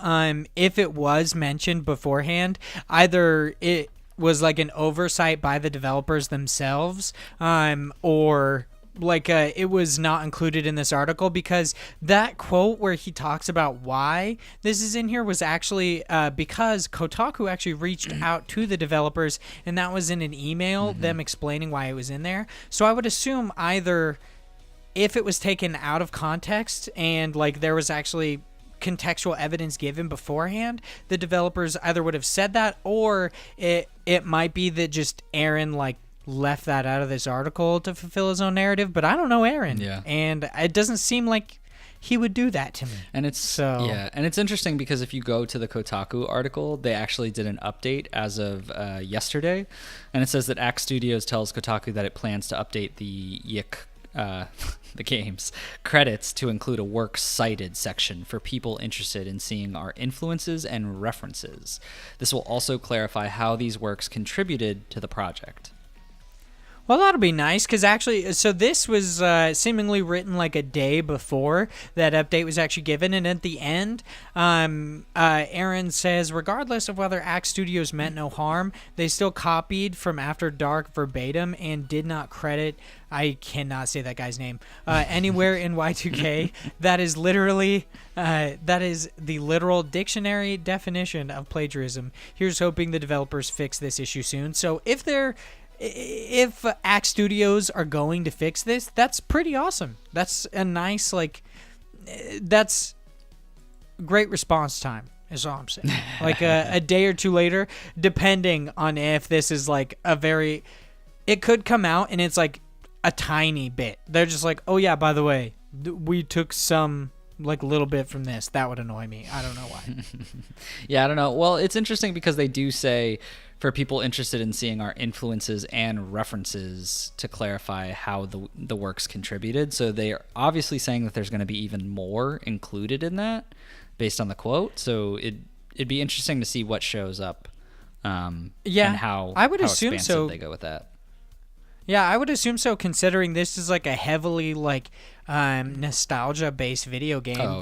if it was mentioned beforehand, either it was like an oversight by the developers themselves, or like it was not included in this article, because that quote where he talks about why this is in here was actually because Kotaku actually reached out to the developers, and that was in an email, them explaining why it was in there. So I would assume either if it was taken out of context and like there was actually contextual evidence given beforehand, the developers either would have said that, or it might be that just Aaron like left that out of this article to fulfill his own narrative. But I don't know Aaron, and it doesn't seem like he would do that to me. And it's and it's interesting because if you go to the Kotaku article, they actually did an update as of yesterday, and it says that Axe Studios tells Kotaku that it plans to update the YIIK the game's credits to include a works cited section for people interested in seeing our influences and references. This will also clarify how these works contributed to the project. Well, that'll be nice, because actually, so this was seemingly written like a day before that update was actually given, and at the end, Aaron says, regardless of whether Axe Studios meant no harm, they still copied from After Dark verbatim and did not credit, I cannot say that guy's name, anywhere in Y2K. That is literally, that is the literal dictionary definition of plagiarism. Here's hoping the developers fix this issue soon. So if Axe Studios are going to fix this, that's pretty awesome. That's a nice, that's great response time, is all I'm saying. Like a day or two later, depending on if this is like it could come out and it's like a tiny bit. They're just like, oh yeah, by the way, we took some like a little bit from this. That would annoy me. I don't know why. Yeah, I don't know. Well, it's interesting because they do say for people interested in seeing our influences and references to clarify how the works contributed. So they are obviously saying that there's going to be even more included in that based on the quote. So it'd be interesting to see what shows up. And how I would how assume expansive so. they go with that. Yeah, I would assume so, considering this is like a heavily nostalgia-based video game.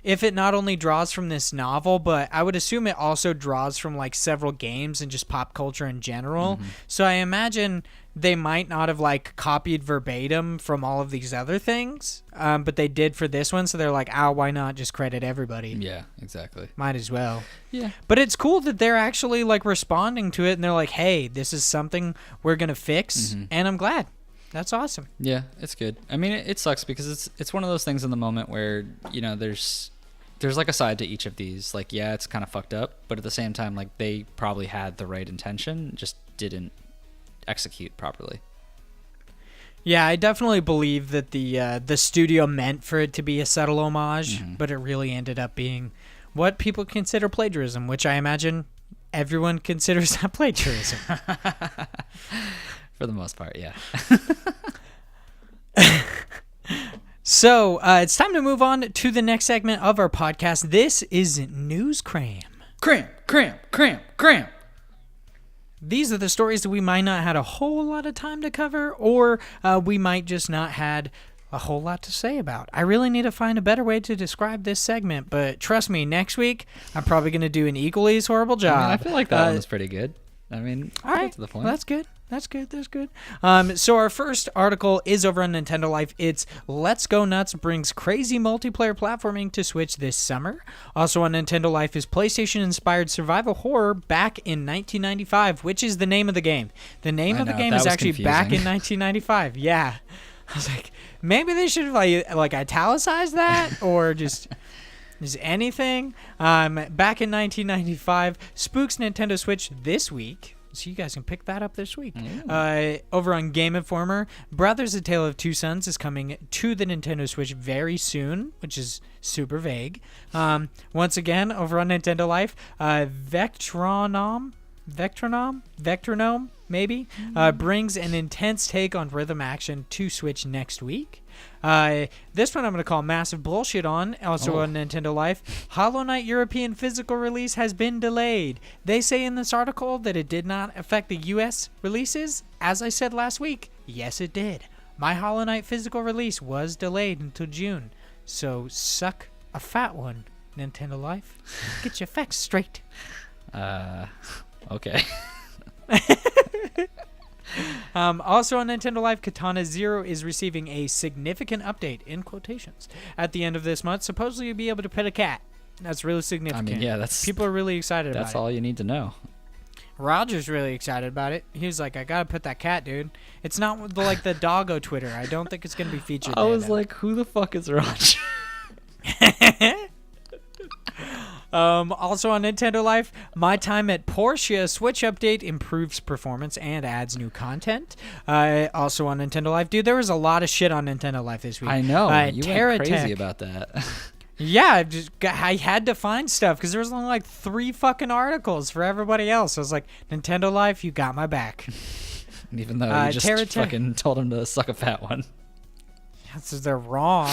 If it not only draws from this novel, but I would assume it also draws from like several games and just pop culture in general. Mm-hmm. So I imagine they might not have like copied verbatim from all of these other things, but they did for this one. So they're like, why not just credit everybody? Yeah, exactly. Might as well. Yeah. But it's cool that they're actually like responding to it, and they're like, hey, this is something we're going to fix, and I'm glad. That's awesome. Yeah, it's good. I mean, it sucks because it's one of those things in the moment where, there's like a side to each of these. Like, yeah, it's kind of fucked up, but at the same time, like, they probably had the right intention, just didn't execute properly. Yeah, I definitely believe that the studio meant for it to be a subtle homage, but it really ended up being what people consider plagiarism, which I imagine everyone considers that plagiarism. For the most part, yeah. So it's time to move on to the next segment of our podcast. This is News Cram. Cram. These are the stories that we might not had a whole lot of time to cover, or we might just not had a whole lot to say about. I really need to find a better way to describe this segment, but trust me, next week I'm probably going to do an equally as horrible job. I feel like that one was pretty good. I mean, all right, get to the point. Well, that's good. That's good. So our first article is over on Nintendo Life. It's Let's Go Nuts brings crazy multiplayer platforming to Switch this summer. Also on Nintendo Life is PlayStation-inspired survival horror back in 1995, which is the name of the game. The name of the game is actually back in 1995. Yeah. I was like, maybe they should have like italicized that or just... Is anything? Back in 1995, Spooks Nintendo Switch this week. So you guys can pick that up this week. Over on Game Informer, Brothers: A Tale of Two Sons is coming to the Nintendo Switch very soon, which is super vague. Once again, over on Nintendo Life, Vectronom, maybe, brings an intense take on rhythm action to Switch next week. This one I'm going to call massive bullshit on. Also on Nintendo Life, Hollow Knight European physical release has been delayed. They say in this article that it did not affect the US releases. As I said last week, yes it did. My Hollow Knight physical release was delayed until June. So suck a fat one, Nintendo Life. Get your facts straight. Okay. Also on Nintendo Life, Katana Zero is receiving a significant update, in quotations, at the end of this month. Supposedly you'll be able to pet a cat. That's really significant. I mean, yeah, people are really excited about it. That's all you need to know. Roger's really excited about it. He was like, I gotta pet that cat, dude. It's not like the doggo Twitter. I don't think it's gonna be featured I there, was though. like, who the fuck is Roger? Also on Nintendo Life, My Time at Portia Switch update improves performance and adds new content. Also on Nintendo Life, dude, there was a lot of shit on Nintendo Life this week. I know. You went crazy Tech. about that. Yeah, I had to find stuff because there was only like 3 fucking articles for everybody else. I was like, Nintendo Life, you got my back. Even though you just fucking told him to suck a fat one. So they're wrong.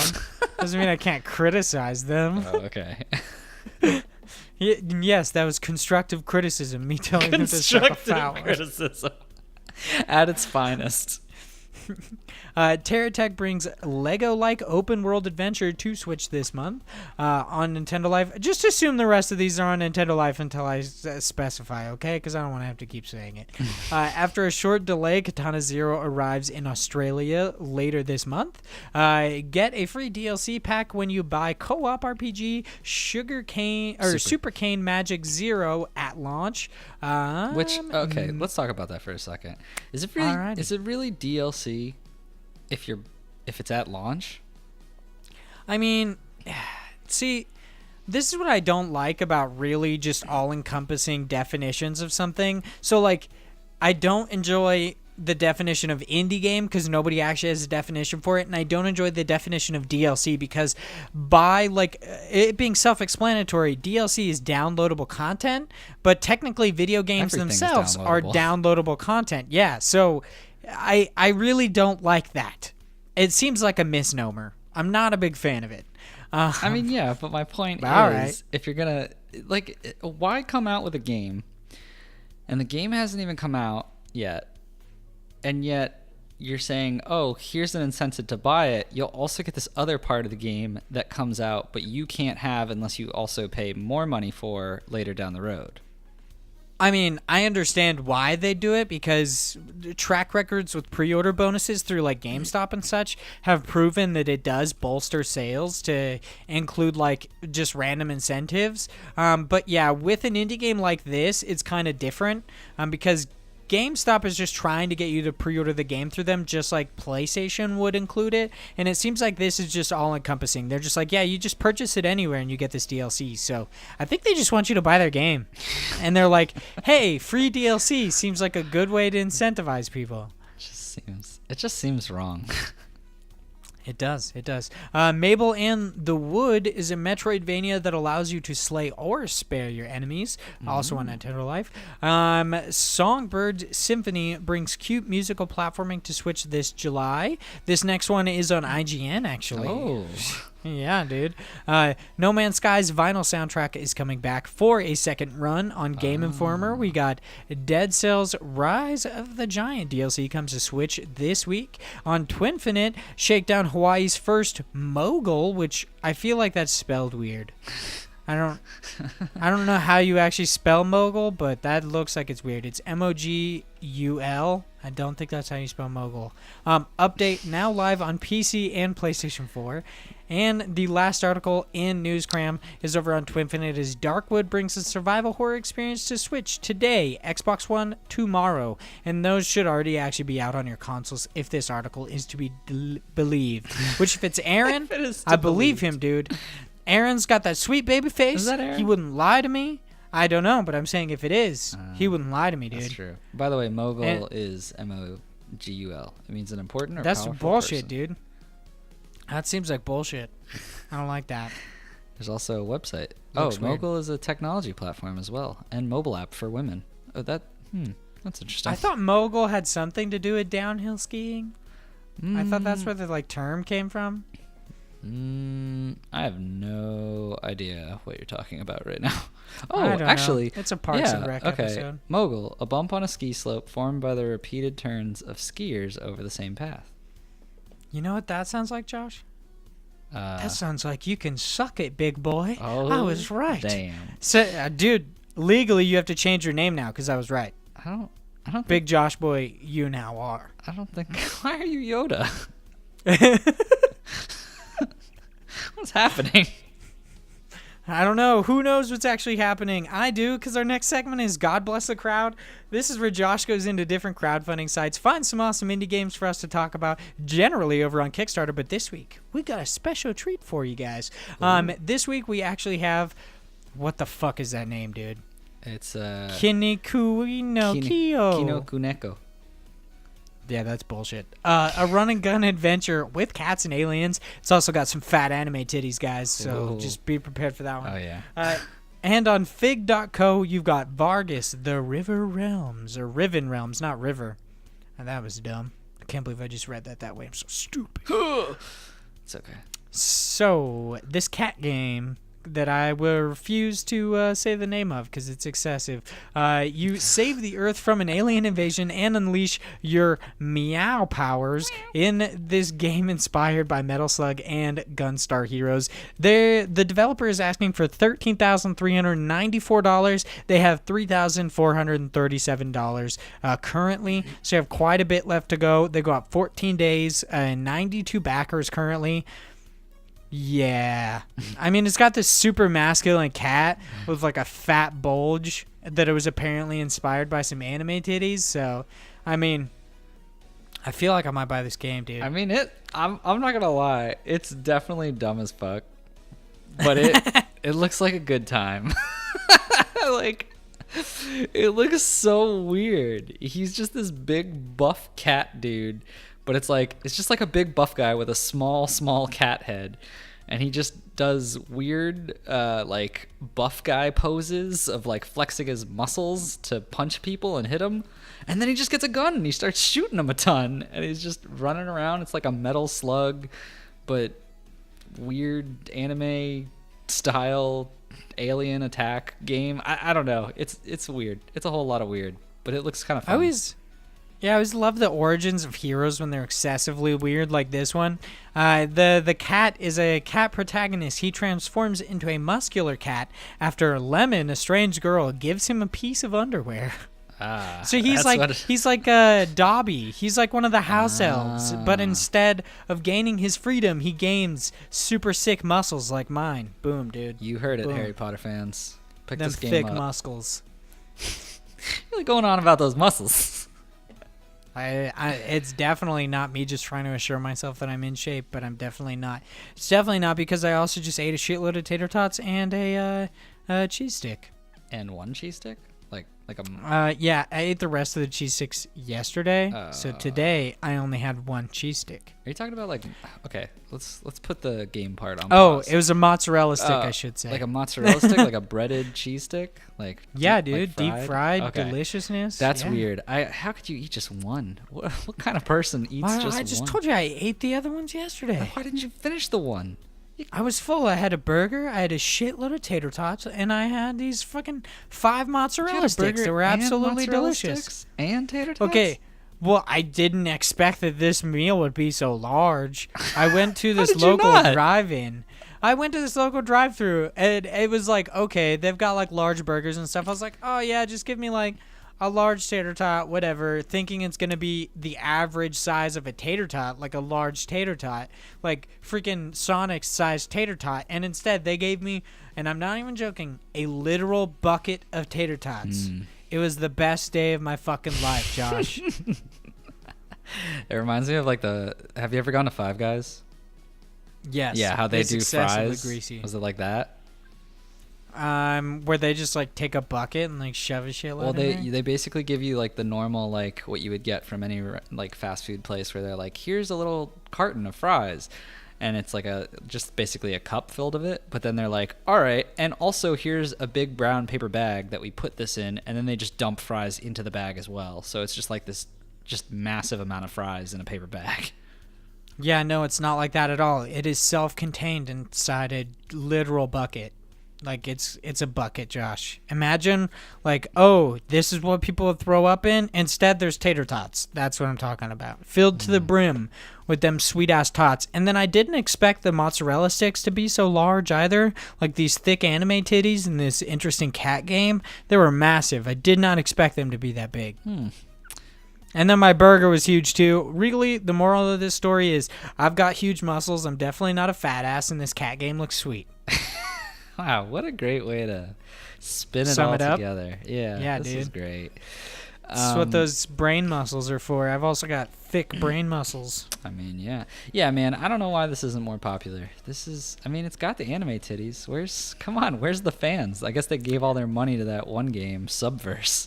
Doesn't mean I can't criticize them. Oh, okay. Yes, that was constructive criticism. Me telling them to suck a foul. Criticism at its finest. TerraTech brings Lego-like open-world adventure to Switch this month on Nintendo Life. Just assume the rest of these are on Nintendo Life until I specify, okay? Because I don't want to have to keep saying it. After a short delay, Katana Zero arrives in Australia later this month. Get a free DLC pack when you buy co-op RPG Super Cane Magic Zero at launch. Okay, let's talk about that for a second. Is it really? Alrighty. Is it really DLC if it's at launch? I mean, see, this is what I don't like about really just all-encompassing definitions of something. So, like, I don't enjoy the definition of indie game because nobody actually has a definition for it, and I don't enjoy the definition of DLC because by, like, it being self-explanatory, DLC is downloadable content, but technically video games themselves are downloadable content. Yeah, so I really don't like that. It seems like a misnomer. I'm not a big fan of it. I mean, yeah, but my point is, right. If you're gonna, like, why come out with a game, and the game hasn't even come out yet, and yet you're saying, oh, here's an incentive to buy it. You'll also get this other part of the game that comes out, but you can't have unless you also pay more money for later down the road. I mean, I understand why they do it because track records with pre-order bonuses through like GameStop and such have proven that it does bolster sales to include like just random incentives. But yeah, with an indie game like this, it's kind of different because GameStop is just trying to get you to pre-order the game through them, just like PlayStation would include it. And it seems like this is just all-encompassing. They're just like, yeah, you just purchase it anywhere and you get this DLC. So I think they just want you to buy their game. And they're like, hey, free DLC seems like a good way to incentivize people. It just seems wrong. It does. Mabel and the Wood is a Metroidvania that allows you to slay or spare your enemies, also on Nintendo Life. Songbird Symphony brings cute musical platforming to Switch this July. This next one is on IGN, actually. Oh. Yeah, dude. No Man's Sky's vinyl soundtrack is coming back for a second run on Game Informer. We got Dead Cells Rise of the Giant DLC comes to Switch this week. On Twinfinite, Shakedown Hawaii's first Mogul, which I feel like that's spelled weird. I don't know how you actually spell Mogul, but that looks like it's weird. It's Mogul. I don't think that's how you spell Mogul. Update now live on PC and PlayStation 4. And the last article in News Cram is over on Twinfinite as Darkwood brings a survival horror experience to Switch today, Xbox One tomorrow. And those should already actually be out on your consoles if this article is to be believed. Which if it's Aaron, I believe him, dude. Aaron's got that sweet baby face. Is that Aaron? He wouldn't lie to me. I don't know, but I'm saying if it is, he wouldn't lie to me, dude. That's true. By the way, Mogul is Mogul. It means an important or that's powerful bullshit, person. dude. That seems like bullshit. I don't like that. There's also a website. Looks Mogul is a technology platform as well, and mobile app for women. Oh, that's interesting. I thought Mogul had something to do with downhill skiing. I thought that's where the like term came from. I have no idea what you're talking about right now. Oh, I don't actually, know. It's a Parks and Rec episode. Mogul, a bump on a ski slope formed by the repeated turns of skiers over the same path. You know what that sounds like, Josh? That sounds like you can suck it, big boy. Oh, I was right. Damn. So, dude, legally you have to change your name now because I was right. I don't. Big Josh boy, you now are. I don't think. Why are you Yoda? What's happening? I don't know. Who knows what's actually happening? I do, because our next segment is God Bless the Crowd. This is where Josh goes into different crowdfunding sites, finds some awesome indie games for us to talk about, generally over on Kickstarter. But this week, we got a special treat for you guys. This week, we actually have... What the fuck is that name, dude? It's Kinikuino Kyo. Kinokuneko. Yeah, that's bullshit. A run-and-gun adventure with cats and aliens. It's also got some fat anime titties, guys, so just be prepared for that one. Oh, yeah. And on Fig.co, you've got Vargas, the River Realms, or Riven Realms, not River. And that was dumb. I can't believe I just read that way. I'm so stupid. It's okay. So, this cat game that I will refuse to say the name of because it's excessive. You save the Earth from an alien invasion and unleash your meow powers in this game inspired by Metal Slug and Gunstar Heroes. The developer is asking for $13,394. They have $3,437 currently, so you have quite a bit left to go. They go up 14 days, 92 backers currently. Yeah. I mean, it's got this super masculine cat with like a fat bulge that it was apparently inspired by some anime titties. So, I mean, I feel like I might buy this game, dude. I mean, I'm not gonna lie, it's definitely dumb as fuck, but it looks like a good time. Like, it looks so weird. He's just this big buff cat dude, but it's just like a big buff guy with a small cat head, and he just does weird like buff guy poses of like flexing his muscles to punch people and hit them, and then he just gets a gun and he starts shooting them a ton, and he's just running around. It's like a Metal Slug, but weird anime style alien attack game. I don't know. It's weird. It's a whole lot of weird, but it looks kind of fun. I always love the origins of heroes when they're excessively weird, like this one. The cat is a cat protagonist. He transforms into a muscular cat after Lemon, a strange girl, gives him a piece of underwear. So he's like Dobby. He's like one of the house elves, but instead of gaining his freedom, he gains super sick muscles like mine. Boom, dude. You heard it, Boom. Harry Potter fans. Pick Them this game thick up. muscles. Really going on about those muscles. It's definitely not me just trying to assure myself that I'm in shape, but I'm definitely not. It's definitely not because I also just ate a shitload of tater tots and a cheese stick. And one cheese stick? Like a... Yeah, I ate the rest of the cheese sticks yesterday, so today I only had one cheese stick. Are you talking about okay, let's put the game part on pause. It was a mozzarella stick, I should say. Like a mozzarella stick, like a breaded cheese stick? Yeah, dude, deep fried okay. Deliciousness. That's weird. How could you eat just one? What kind of person eats just one? I just told you I ate the other ones yesterday. Why didn't you finish the one? I was full. I had a burger, I had a shitload of tater tots, and I had these fucking 5 mozzarella sticks that were absolutely delicious. And tater tots? Okay, well, I didn't expect that this meal would be so large. I went to this local drive-in. I went to this local drive-thru, and it was like, okay, they've got like large burgers and stuff. I was like, oh yeah, just give me like a large tater tot, whatever, thinking it's going to be the average size of a tater tot, like a large tater tot, like freaking Sonic-sized tater tot. And instead, they gave me, and I'm not even joking, a literal bucket of tater tots. It was the best day of my fucking life, Josh. It reminds me of have you ever gone to Five Guys? Yes. Yeah, how they do fries. Greasy. Was it like that? Where they just like take a bucket and like shove a shitload. Well, in there? they basically give you like the normal what you would get from any like fast food place, where they're like, here's a little carton of fries, and it's like just basically a cup filled of it. But then they're like, all right, and also here's a big brown paper bag that we put this in, and then they just dump fries into the bag as well. So it's just like this just massive amount of fries in a paper bag. Yeah, no, it's not like that at all. It is self-contained inside a literal bucket. Like, it's a bucket, Josh. Imagine, like, oh, this is what people would throw up in. Instead, there's tater tots. That's what I'm talking about. Filled to the brim with them sweet-ass tots. And then I didn't expect the mozzarella sticks to be so large either. Like, these thick anime titties in this interesting cat game. They were massive. I did not expect them to be that big. And then my burger was huge, too. Really, the moral of this story is I've got huge muscles. I'm definitely not a fat ass, and this cat game looks sweet. Wow, what a great way to spin it all together. Yeah, this is great. That's what those brain muscles are for. I've also got thick brain muscles. I mean, yeah. Yeah, man, I don't know why this isn't more popular. It's got the anime titties. Where's the fans? I guess they gave all their money to that one game, Subverse.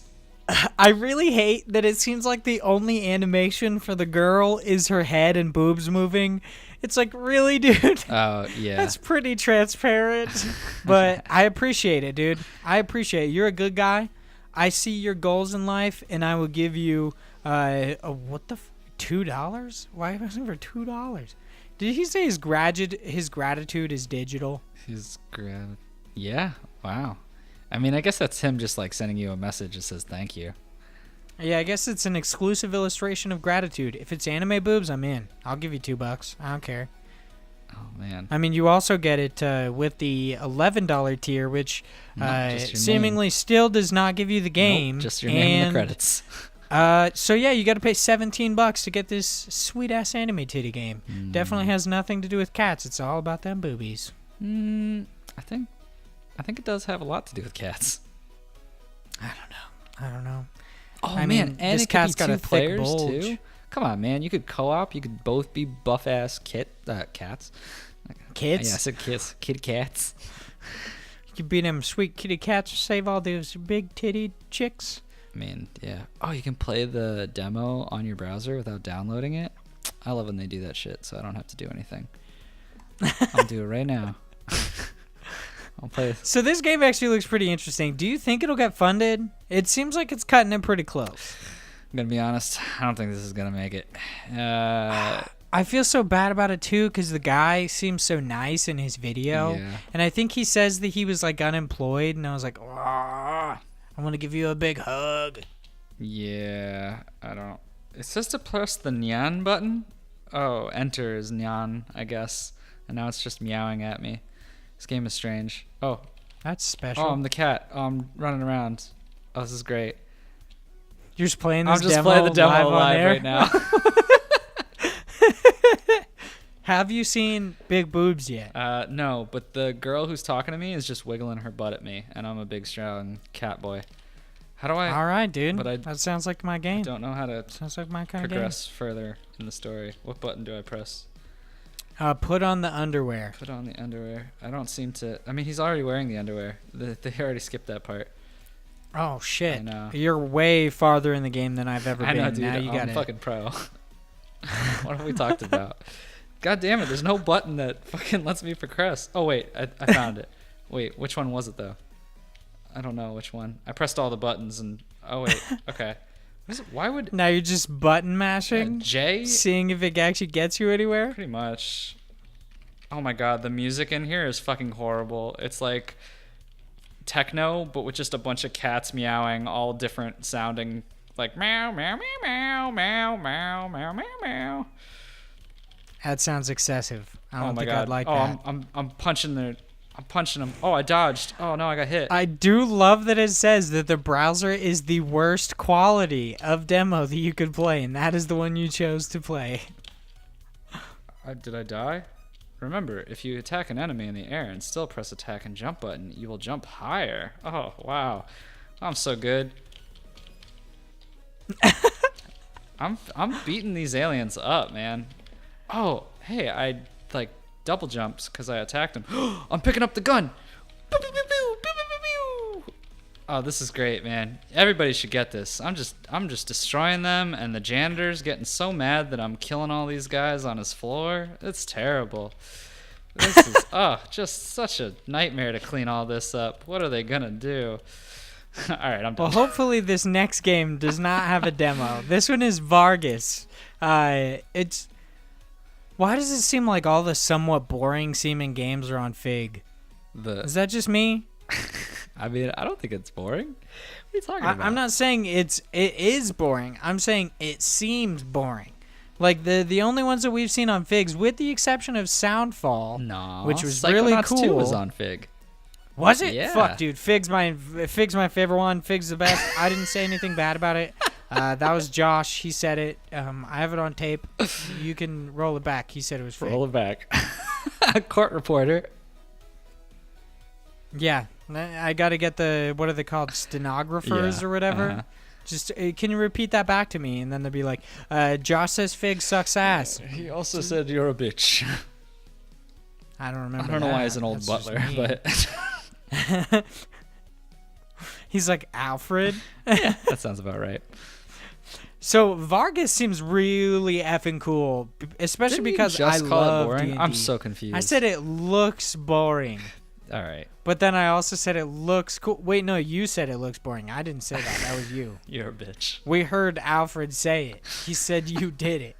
I really hate that it seems like the only animation for the girl is her head and boobs moving. It's like, really, dude? Oh, yeah. That's pretty transparent. But I appreciate it, dude. I appreciate it. You're a good guy. I see your goals in life, and I will give you, $2? Why am I asking for $2? Did he say his gratitude is digital? Yeah. Wow. I mean, I guess that's him just like sending you a message that says thank you. Yeah, I guess it's an exclusive illustration of gratitude. If it's anime boobs, I'm in. I'll give you $2. I don't care. Oh man. I mean, you also get it with the $11 tier, which seemingly still does not give you the game. Nope, just your name and the credits. So yeah, you got to pay $17 to get this sweet ass anime titty game. Definitely has nothing to do with cats. It's all about them boobies. I think it does have a lot to do with cats. I don't know. Oh I man, mean, and this it could cat's be got two a thick players bulge. too. Come on, man, you could co-op. You could both be buff ass cats. Kids? Yeah, I said kids. Kitty cats. You could be them sweet kitty cats or save all those big titty chicks. I mean, yeah. Oh, you can play the demo on your browser without downloading it. I love when they do that shit, so I don't have to do anything. I'll do it right now. I'll play. So this game actually looks pretty interesting. Do you think it'll get funded? It seems like it's cutting it pretty close. I'm gonna be honest. I don't think this is gonna make it. I feel so bad about it too because the guy seems so nice in his video, and I think he says that he was like unemployed, and I was like, I want to give you a big hug. Yeah, I don't. It says to press the nyan button. Oh, enter is nyan, I guess, and now it's just meowing at me. This game is strange. Oh, that's special. Oh, I'm the cat. Oh, I'm running around. Oh, this is great. You're just playing this I'm just demo playing the demo live right now. Have you seen Big Boobs yet? No, but the girl who's talking to me is just wiggling her butt at me, and I'm a big, strong cat boy. How do I... All right, dude. That sounds like my game. I don't know how to sounds like my kind of game. Progress further in the story. What button do I press? Put on the underwear. Put on the underwear. I don't seem to... I mean, he's already wearing the underwear. They already skipped that part. Oh, shit. I know. You're way farther in the game than I've ever been. I know, dude. Now you got I'm fucking pro. What have we talked about? God damn it, there's no button that fucking lets me progress. Oh, wait. I found it. Wait, which one was it, though? I don't know which one. I pressed all the buttons and... Oh, wait. Okay. Why would... Now you're just button mashing? J? Seeing if it actually gets you anywhere? Pretty much. Oh my god, the music in here is fucking horrible. It's like techno, but with just a bunch of cats meowing, all different sounding, like meow, meow, meow, meow, meow, meow, meow, meow. That sounds excessive. I don't think god. I'd like that. I'm punching the... I'm punching him. Oh, I dodged. Oh, no, I got hit. I do love that it says that the browser is the worst quality of demo that you could play, and that is the one you chose to play. Did I die? Remember, if you attack an enemy in the air and still press attack and jump button, you will jump higher. Oh, wow. I'm so good. I'm beating these aliens up, man. Oh, hey, I like double jumps because I attacked him. I'm picking up the gun. Oh, this is great, man. Everybody should get this. I'm just destroying them, and the janitor's getting so mad that I'm killing all these guys on his floor. It's terrible. This is just such a nightmare to clean all this up. What are they gonna do? All right, I'm done. Well, hopefully this next game does not have a demo. This one is Vargas. It's... Why does it seem like all the somewhat boring seeming games are on Fig? Is that just me? I mean, I don't think it's boring. What are you talking about? I'm not saying it is boring. I'm saying it seems boring. Like the only ones that we've seen on Figs, with the exception of Soundfall, which was really cool. 2 was on Fig. Was it? Yeah. Fuck, dude. Fig's my favorite one. Fig's the best. I didn't say anything bad about it. That was Josh. He said it. I have it on tape. You can roll it back. He said it was Fig. Roll it back. Court reporter. Yeah. I got to get the, what are they called, stenographers or whatever. Uh-huh. Just, can you repeat that back to me? And then they'll be like, Josh says Fig sucks ass. He also said you're a bitch. I don't remember I don't know why he's an old That's butler, but... He's like Alfred. Yeah, that sounds about right. So Vargas seems really effing cool, especially because I love boring. D&D. I'm so confused. I said it looks boring. All right. But then I also said it looks cool. Wait, no, you said it looks boring. I didn't say that. That was you. You're a bitch. We heard Alfred say it. He said you did it.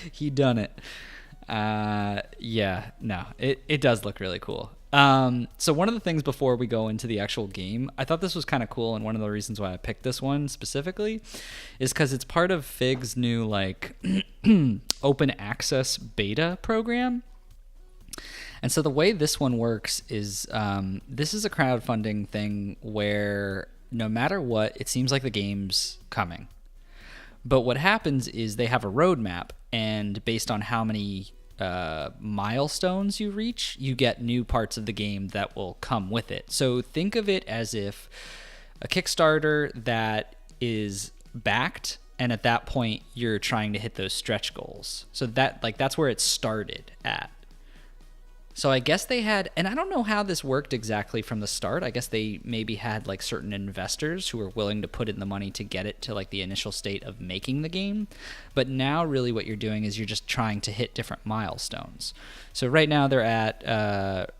He done it. Yeah, no, it does look really cool. So one of the things before we go into the actual game, I thought this was kind of cool, and one of the reasons why I picked this one specifically is because it's part of Fig's new like open access beta program. And so the way this one works is this is a crowdfunding thing where no matter what, it seems like the game's coming. But what happens is they have a roadmap, and based on how many milestones you reach, you get new parts of the game that will come with it. So think of it as if a Kickstarter that is backed, and at that point you're trying to hit those stretch goals. So that's where it started at. So I guess they had, and I don't know how this worked exactly from the start. I guess they maybe had like certain investors who were willing to put in the money to get it to like the initial state of making the game. But now really what you're doing is you're just trying to hit different milestones. So right now they're at,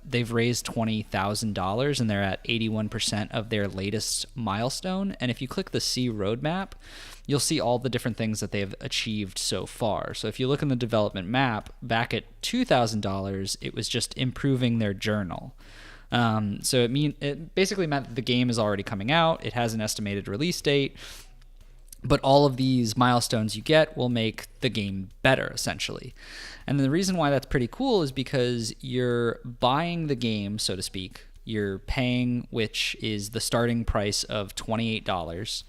they've raised $20,000 and they're at 81% of their latest milestone. And if you click the C roadmap, you'll see all the different things that they've achieved so far. So if you look in the development map, back at $2,000, it was just improving their journal. So it basically meant that the game is already coming out. It has an estimated release date. But all of these milestones you get will make the game better, essentially. And the reason why that's pretty cool is because you're buying the game, so to speak. You're paying, which is the starting price of $28.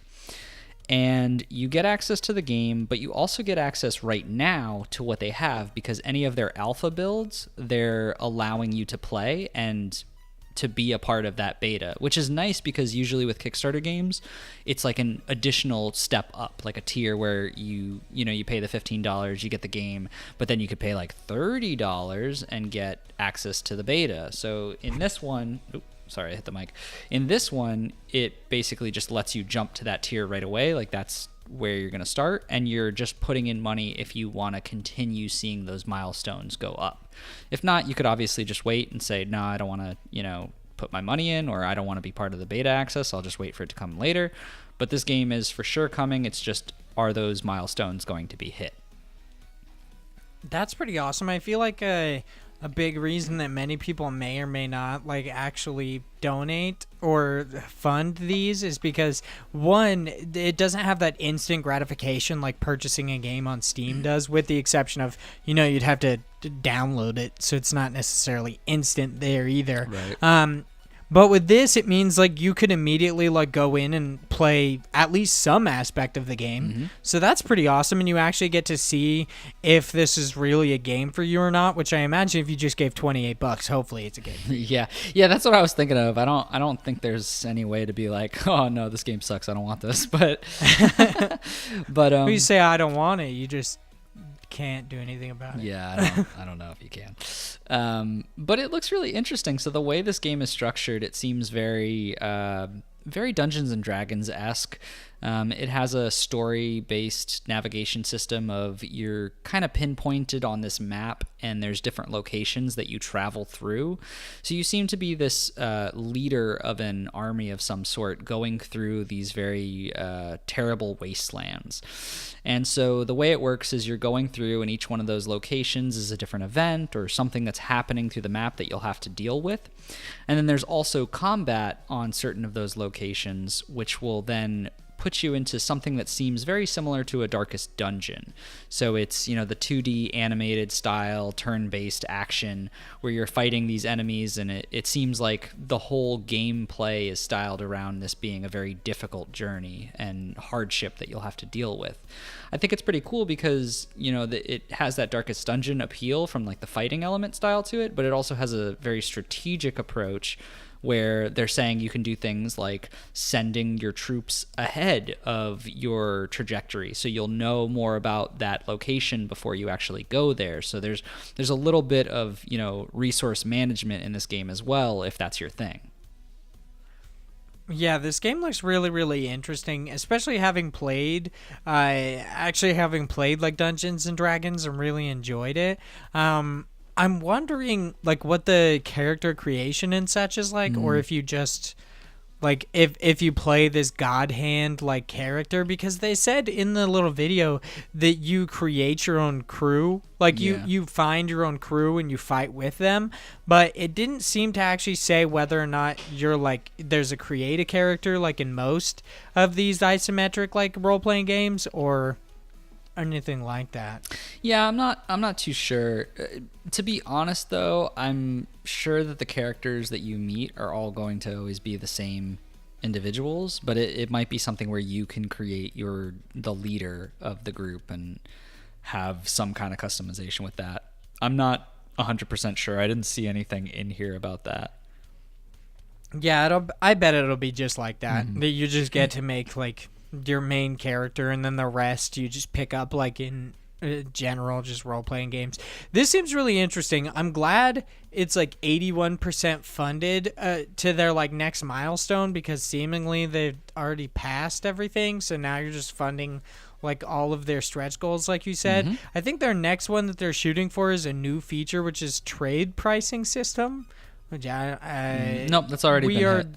And you get access to the game, but you also get access right now to what they have, because any of their alpha builds, they're allowing you to play and to be a part of that beta, which is nice because usually with Kickstarter games, it's like an additional step up, like a tier where you pay the $15, you get the game, but then you could pay like $30 and get access to the beta. So in this one, sorry, I hit the mic. In this one, it basically just lets you jump to that tier right away. Like that's where you're going to start, and you're just putting in money if you want to continue seeing those milestones go up. If not, you could obviously just wait and say, no, I don't want to, put my money in, or I don't want to be part of the beta access. I'll just wait for it to come later. But this game is for sure coming. It's just, are those milestones going to be hit? That's pretty awesome. I feel like a big reason that many people may or may not like actually donate or fund these is because, one, it doesn't have that instant gratification like purchasing a game on Steam does, with the exception of, you'd have to download it, so it's not necessarily instant there either. Right. But with this, it means like you could immediately like go in and play at least some aspect of the game. Mm-hmm. So that's pretty awesome, and you actually get to see if this is really a game for you or not. Which I imagine if you just gave $28, hopefully it's a game. Yeah, that's what I was thinking of. I don't think there's any way to be like, oh no, this game sucks, I don't want this. But when you say I don't want it, you just can't do anything about it. Yeah, I don't know if you can. But it looks really interesting. So the way this game is structured, it seems very Dungeons and Dragons-esque. It has a story-based navigation system of you're kind of pinpointed on this map, and there's different locations that you travel through. So you seem to be this leader of an army of some sort going through these very terrible wastelands. And so the way it works is you're going through, and each one of those locations is a different event or something that's happening through the map that you'll have to deal with. And then there's also combat on certain of those locations, which will then put you into something that seems very similar to a Darkest Dungeon. So it's, the 2D animated style, turn-based action where you're fighting these enemies, and it seems like the whole gameplay is styled around this being a very difficult journey and hardship that you'll have to deal with. I think it's pretty cool because, it has that Darkest Dungeon appeal from like the fighting element style to it, but it also has a very strategic approach where they're saying you can do things like sending your troops ahead of your trajectory, so you'll know more about that location before you actually go there. So there's a little bit of, resource management in this game as well, if that's your thing. Yeah, this game looks really, really interesting, especially having played like Dungeons and Dragons and really enjoyed it. I'm wondering like what the character creation and such is like, or if you just like if you play this god hand like character, because they said in the little video that you create your own crew, like you find your own crew and you fight with them, but it didn't seem to actually say whether or not you're like there's a create a character like in most of these isometric like role-playing games or anything like that. Yeah, I'm not too sure. To be honest though, I'm sure that the characters that you meet are all going to always be the same individuals, but it might be something where you can create the leader of the group and have some kind of customization with that. I'm not 100% sure. I didn't see anything in here about that. Yeah, I bet it'll be just like that. That you just get to make like your main character, and then the rest you just pick up like in general just role-playing games. This seems really interesting. I'm glad it's like 81% funded to their like next milestone, because seemingly they've already passed everything, so now you're just funding like all of their stretch goals like you said. I think their next one that they're shooting for is a new feature, which is trade pricing system, which nope, that's already been hit.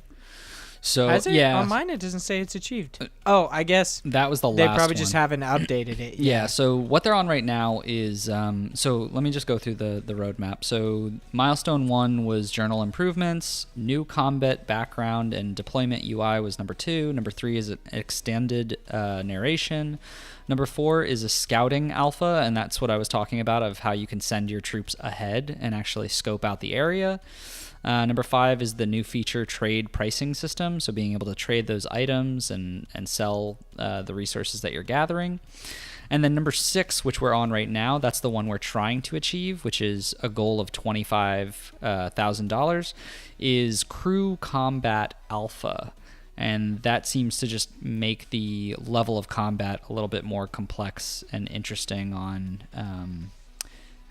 So has it? yeah, On mine it doesn't say it's achieved. Oh, I guess that was the last. They probably one. just haven't updated it. Yeah. So what they're on right now is so let me just go through the roadmap. So milestone 1 was journal improvements. New combat background and deployment UI was number 2. Number 3 is extended narration. Number 4 is a scouting alpha, and that's what I was talking about, of how you can send your troops ahead and actually scope out the area. Number 5 is the new feature trade pricing system, so being able to trade those items and sell the resources that you're gathering. And then number 6, which we're on right now, that's the one we're trying to achieve, which is a goal of $25,000, is crew combat alpha. And that seems to just make the level of combat a little bit more complex and interesting on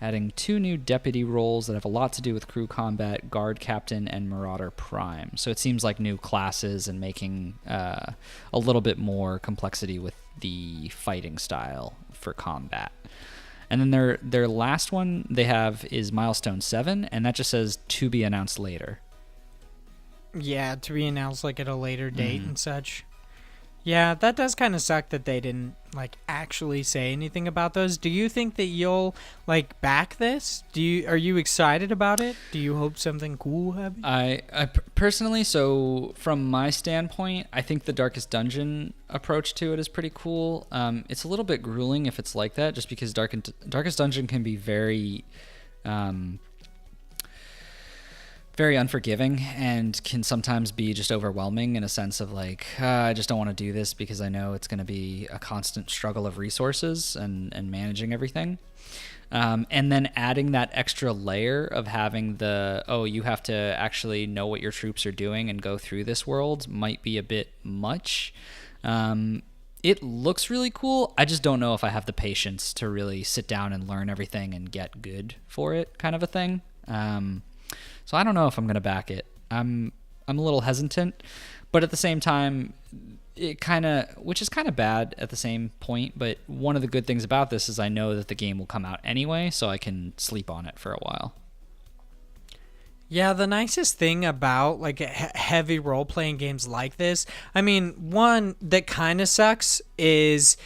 adding 2 new deputy roles that have a lot to do with crew combat, guard captain and marauder prime. So it seems like new classes and making a little bit more complexity with the fighting style for combat. And then their last one they have is milestone 7, and that just says to be announced later. Yeah, to be announced like at a later date and such. Yeah, that does kind of suck that they didn't like actually say anything about those. Do you think that you'll like back this? Are you excited about it? Do you hope something cool happens? I personally, so from my standpoint, I think the Darkest Dungeon approach to it is pretty cool. It's a little bit grueling if it's like that, just because Darkest Dungeon can be very very unforgiving and can sometimes be just overwhelming in a sense of like, I just don't want to do this because I know it's going to be a constant struggle of resources and managing everything. And then adding that extra layer of having you have to actually know what your troops are doing and go through this world might be a bit much. It looks really cool. I just don't know if I have the patience to really sit down and learn everything and get good for it, kind of a thing. So I don't know if I'm going to back it. I'm a little hesitant, but at the same time, which is kind of bad at the same point, but one of the good things about this is I know that the game will come out anyway, so I can sleep on it for a while. Yeah, the nicest thing about like heavy role-playing games like this, I mean, one that kind of sucks is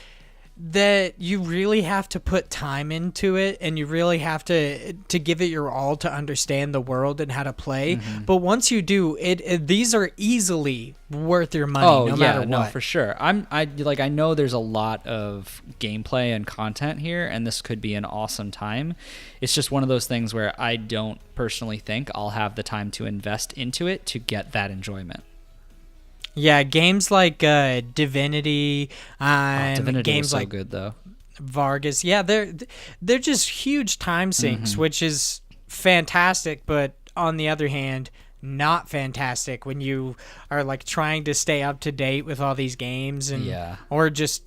that you really have to put time into it, and you really have to give it your all to understand the world and how to play. But once you do, these are easily worth your money, no matter what. No, for sure. I know there's a lot of gameplay and content here, and this could be an awesome time. It's just one of those things where I don't personally think I'll have the time to invest into it to get that enjoyment. Yeah, games like Divinity, Divinity games was so like good though. Vargas, yeah, they're just huge time sinks, which is fantastic. But on the other hand, not fantastic when you are like trying to stay up to date with all these games, and or just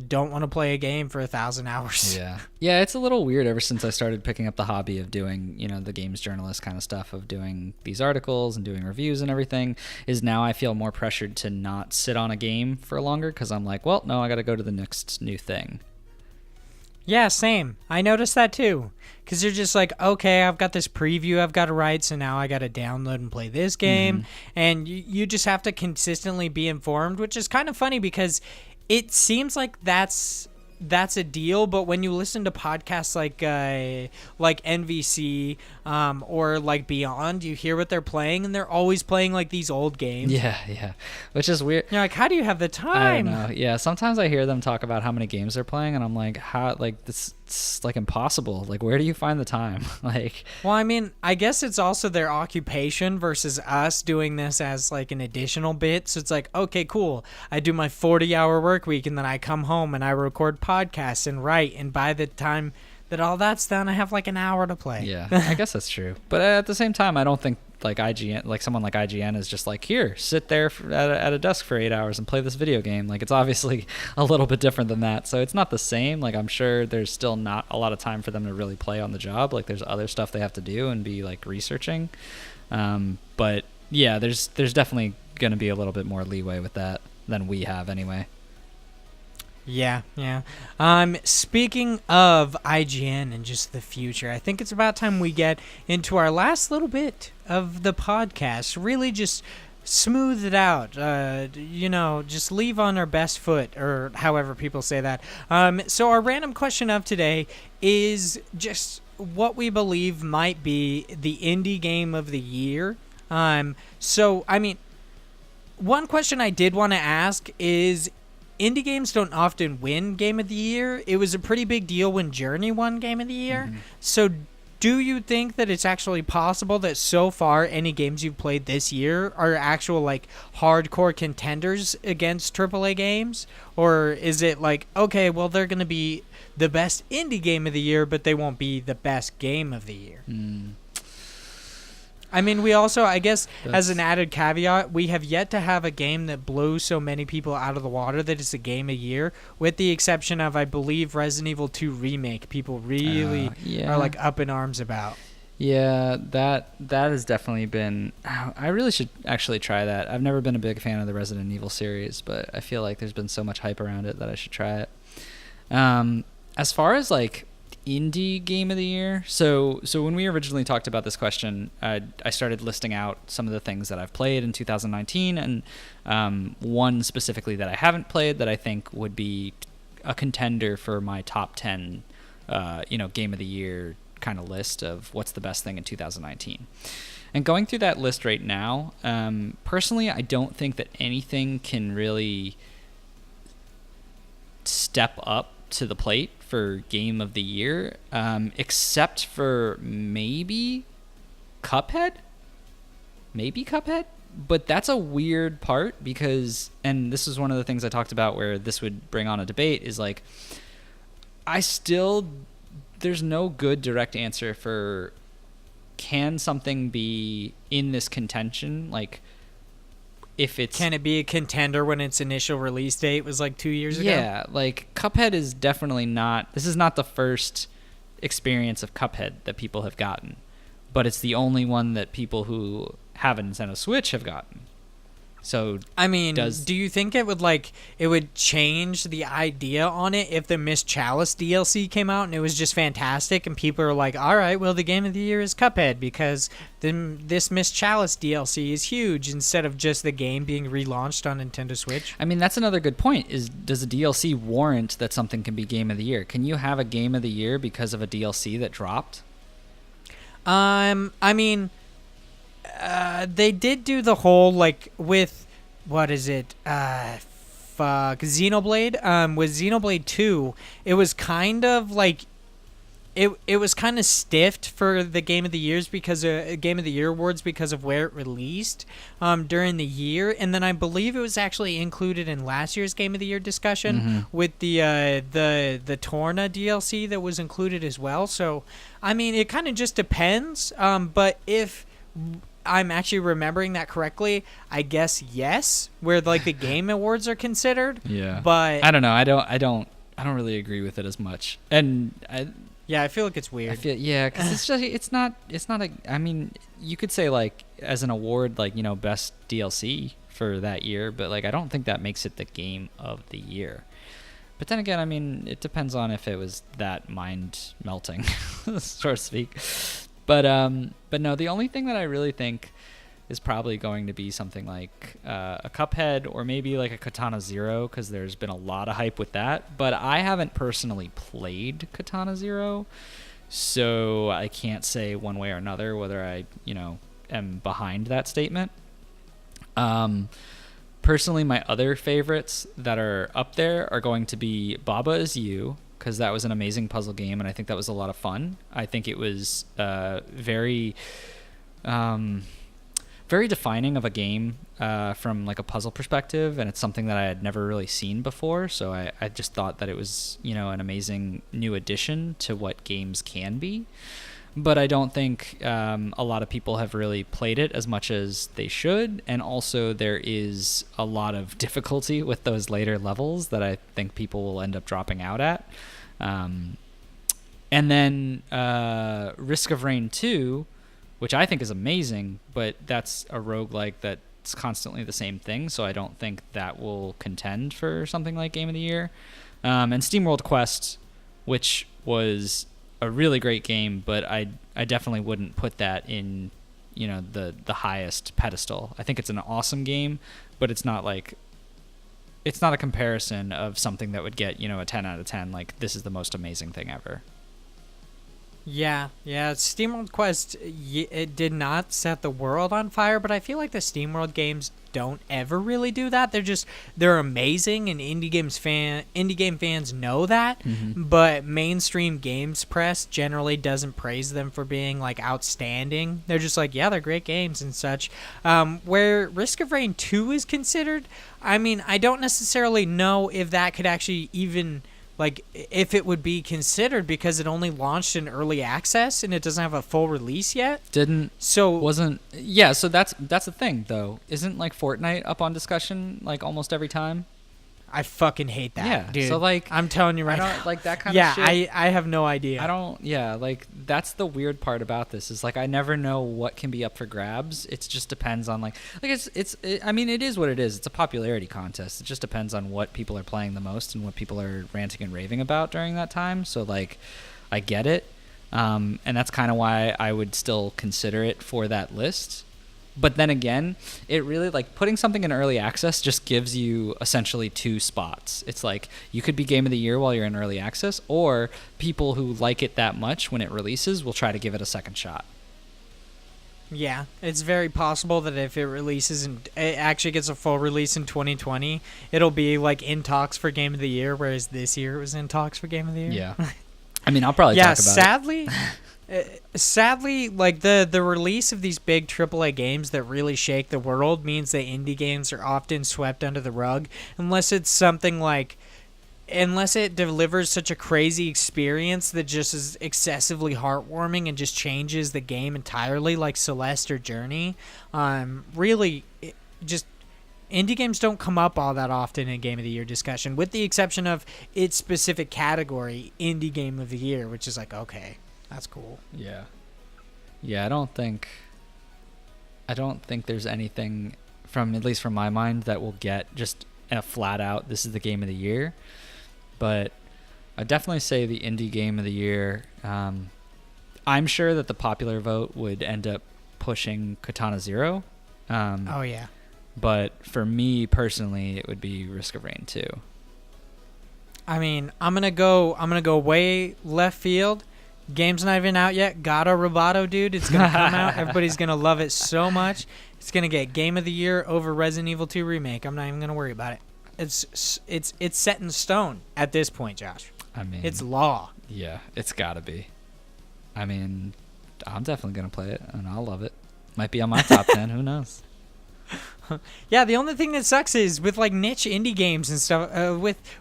don't want to play a game for 1,000 hours. Yeah, it's a little weird ever since I started picking up the hobby of doing, the games journalist kind of stuff, of doing these articles and doing reviews and everything, is now I feel more pressured to not sit on a game for longer, because I'm like, well, no, I got to go to the next new thing. Yeah, same. I noticed that too. Because you're just like, okay, I've got this preview I've got to write, so now I got to download and play this game. And you just have to consistently be informed, which is kind of funny because it seems like that's a deal, but when you listen to podcasts like NVC or like Beyond, you hear what they're playing, and they're always playing like these old games. Yeah, which is weird. You're like, how do you have the time? I don't know. Yeah, sometimes I hear them talk about how many games they're playing, and I'm like, how? Like this, it's like impossible. Like, where do you find the time? Like, well, I mean, I guess it's also their occupation versus us doing this as like an additional bit. So it's like, okay, cool. I do my 40-hour work week, and then I come home and I record podcasts and write, and by the time that all that's done, I have like an hour to play. Yeah, I guess that's true. But at the same time, I don't think like IGN, like someone like IGN is just like, here, sit there at a desk for 8 hours and play this video game. Like, it's obviously a little bit different than that. So it's not the same. Like, I'm sure there's still not a lot of time for them to really play on the job. Like, there's other stuff they have to do and be like researching. But yeah, there's definitely going to be a little bit more leeway with that than we have anyway. Yeah. Speaking of IGN and just the future, I think it's about time we get into our last little bit of the podcast. Really just smooth it out. Just leave on our best foot, or however people say that. So our random question of today is just what we believe might be the indie game of the year. So, I mean, one question I did want to ask is, indie games don't often win Game of the Year. It was a pretty big deal when Journey won Game of the Year. Mm-hmm. So do you think that it's actually possible that so far any games you've played this year are actual like hardcore contenders against AAA games? Or is it like, okay, well, they're going to be the best indie game of the year, but they won't be the best game of the year? I mean, we also, I guess, as an added caveat, we have yet to have a game that blew so many people out of the water that it's a game a year, with the exception of, I believe, Resident Evil 2 Remake. People really are, like, up in arms about. Yeah, that has definitely been... I really should actually try that. I've never been a big fan of the Resident Evil series, but I feel like there's been so much hype around it that I should try it. As far as, like, indie game of the year, so when we originally talked about this question, I started listing out some of the things that I've played in 2019, and one specifically that I haven't played that I think would be a contender for my top 10 game of the year kind of list of what's the best thing in 2019. And going through that list right now, personally, I don't think that anything can really step up to the plate for game of the year, except for maybe Cuphead, but that's a weird part because, and this is one of the things I talked about where this would bring on a debate, is like, there's no good direct answer for, can something be in this contention, like, can it be a contender when its initial release date was like 2 years ago? Yeah, like Cuphead is definitely not... This is not the first experience of Cuphead that people have gotten, but it's the only one that people who have a Nintendo Switch have gotten. So, I mean, do you think it would change the idea on it if the Miss Chalice DLC came out and it was just fantastic and people are like, all right, well, the game of the year is Cuphead because this Miss Chalice DLC is huge, instead of just the game being relaunched on Nintendo Switch? I mean, that's another good point, is does a DLC warrant that something can be game of the year? Can you have a game of the year because of a DLC that dropped? I mean... they did do the whole, like, with, what is it, Xenoblade, with Xenoblade 2, it was kind of, like, it was kind of stiffed for the Game of the Years Game of the Year awards because of where it released, during the year, and then I believe it was actually included in last year's Game of the Year discussion with the Torna DLC that was included as well, so, I mean, it kind of just depends, but if... I'm actually remembering that correctly, I guess yes, where like the game awards are considered. Yeah. But I don't know. I don't really agree with it as much. And I feel like it's weird. Cuz it's not I mean, you could say like as an award, like, you know, best DLC for that year, but like I don't think that makes it the game of the year. But then again, I mean, it depends on if it was that mind melting, so to speak. But no, the only thing that I really think is probably going to be something like a Cuphead or maybe like a Katana Zero, because there's been a lot of hype with that. But I haven't personally played Katana Zero, so I can't say one way or another whether I, am behind that statement. Personally, my other favorites that are up there are going to be Baba Is You, because that was an amazing puzzle game, and I think that was a lot of fun. I think it was very defining of a game from like a puzzle perspective, and it's something that I had never really seen before. So I just thought that it was, an amazing new addition to what games can be. But I don't think a lot of people have really played it as much as they should. And also there is a lot of difficulty with those later levels that I think people will end up dropping out at. And then Risk of Rain 2, which I think is amazing, but that's a roguelike that's constantly the same thing, so I don't think that will contend for something like Game of the Year. And SteamWorld Quest, which was a really great game, but I definitely wouldn't put that in, the highest pedestal. I think it's an awesome game, but it's not a comparison of something that would get, a 10 out of 10, like this is the most amazing thing ever. Yeah. SteamWorld Quest, it did not set the world on fire, but I feel like the SteamWorld games don't ever really do that. They're amazing, and indie game fans know that. Mm-hmm. But mainstream games press generally doesn't praise them for being like outstanding. They're just like, yeah, they're great games and such. Where Risk of Rain 2 is considered, I mean, I don't necessarily know if that could actually even, like, if it would be considered, because it only launched in early access and it doesn't have a full release yet. So that's the thing though. Isn't like Fortnite up on discussion like almost every time? I fucking hate that, dude. So like, I'm telling you right now, like that kind of shit. I have no idea. Like that's the weird part about this is like I never know what can be up for grabs. It just depends on I mean, it is what it is. It's a popularity contest. It just depends on what people are playing the most and what people are ranting and raving about during that time. So like, I get it. And that's kind of why I would still consider it for that list. But then again, it really, like, putting something in early access just gives you essentially two spots. It's like you could be Game of the Year while you're in early access, or people who like it that much when it releases will try to give it a second shot. Yeah, it's very possible that if it releases and it actually gets a full release in 2020, it'll be like in talks for Game of the Year, whereas this year it was in talks for Game of the Year. Yeah. I mean, I'll probably talk about it. Sadly, like the release of these big AAA games that really shake the world means that indie games are often swept under the rug, unless it delivers such a crazy experience that just is excessively heartwarming and just changes the game entirely, like Celeste or Journey. Indie games don't come up all that often in Game of the Year discussion, with the exception of its specific category, Indie Game of the Year, which is like, okay, that's cool. Yeah. I don't think there's anything at least from my mind, that will get just a flat out, this is the Game of the Year. But I definitely say the Indie Game of the Year. I'm sure that the popular vote would end up pushing Katana Zero. Oh yeah. But for me personally, it would be Risk of Rain 2. I mean, I'm gonna go way left field. Game's not even out yet. Gato Roboto, dude. It's gonna come out. Everybody's gonna love it so much. It's gonna get Game of the Year over Resident Evil 2 Remake. I'm not even gonna worry about it. It's set in stone at this point, Josh. I mean, it's law. Yeah, it's gotta be. I mean, I'm definitely gonna play it, and I'll love it. Might be on my top 10. Who knows? Yeah, the only thing that sucks is with like niche indie games and stuff.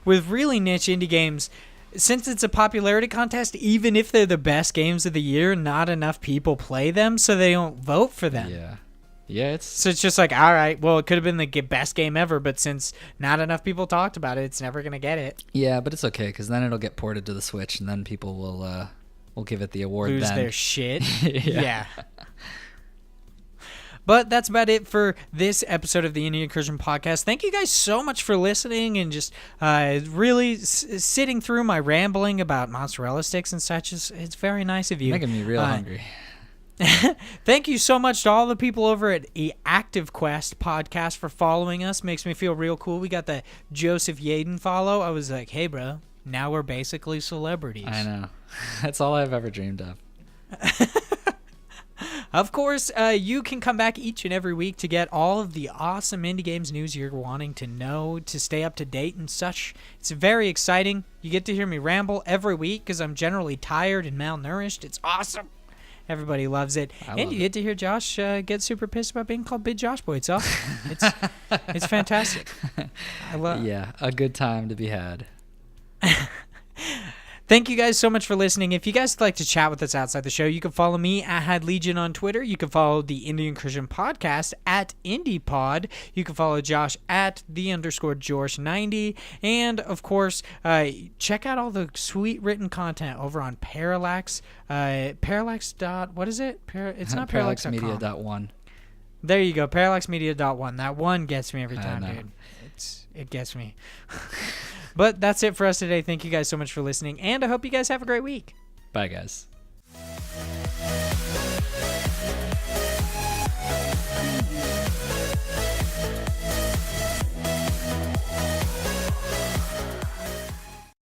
With really niche indie games, since it's a popularity contest, even if they're the best games of the year, not enough people play them, so they don't vote for them. Yeah. So it's just like, all right, well, it could have been the best game ever, but since not enough people talked about it, it's never gonna get it. Yeah, but it's okay, because then it'll get ported to the Switch, and then people will give it the award. Lose then their shit. Yeah. But that's about it for this episode of the Indie Incursion podcast. Thank you guys so much for listening and just really sitting through my rambling about mozzarella sticks and such. It's very nice of you. Making me real hungry. Thank you so much to all the people over at Active Quest podcast for following us. Makes me feel real cool. We got the Joseph Yaden follow. I was like, hey, bro, now we're basically celebrities. I know. That's all I've ever dreamed of. Of course, you can come back each and every week to get all of the awesome indie games news you're wanting to know, to stay up to date and such. It's very exciting. You get to hear me ramble every week because I'm generally tired and malnourished. It's awesome. Everybody loves it. And you get to hear Josh get super pissed about being called Big Josh Boy. It's awesome. It's fantastic. Yeah, a good time to be had. Thank you guys so much for listening. If you guys would like to chat with us outside the show, you can follow me at Had Legion on Twitter. You can follow the Indie Incursion podcast at IndiePod. You can follow Josh at _George90. And, of course, check out all the sweet written content over on Parallax. Parallax. What is it? It's not Parallax.com. Parallaxmedia.1. There you go. Parallaxmedia.1. That one gets me every time, dude. It gets me. But that's it for us today. Thank you guys so much for listening, and I hope you guys have a great week. Bye, guys.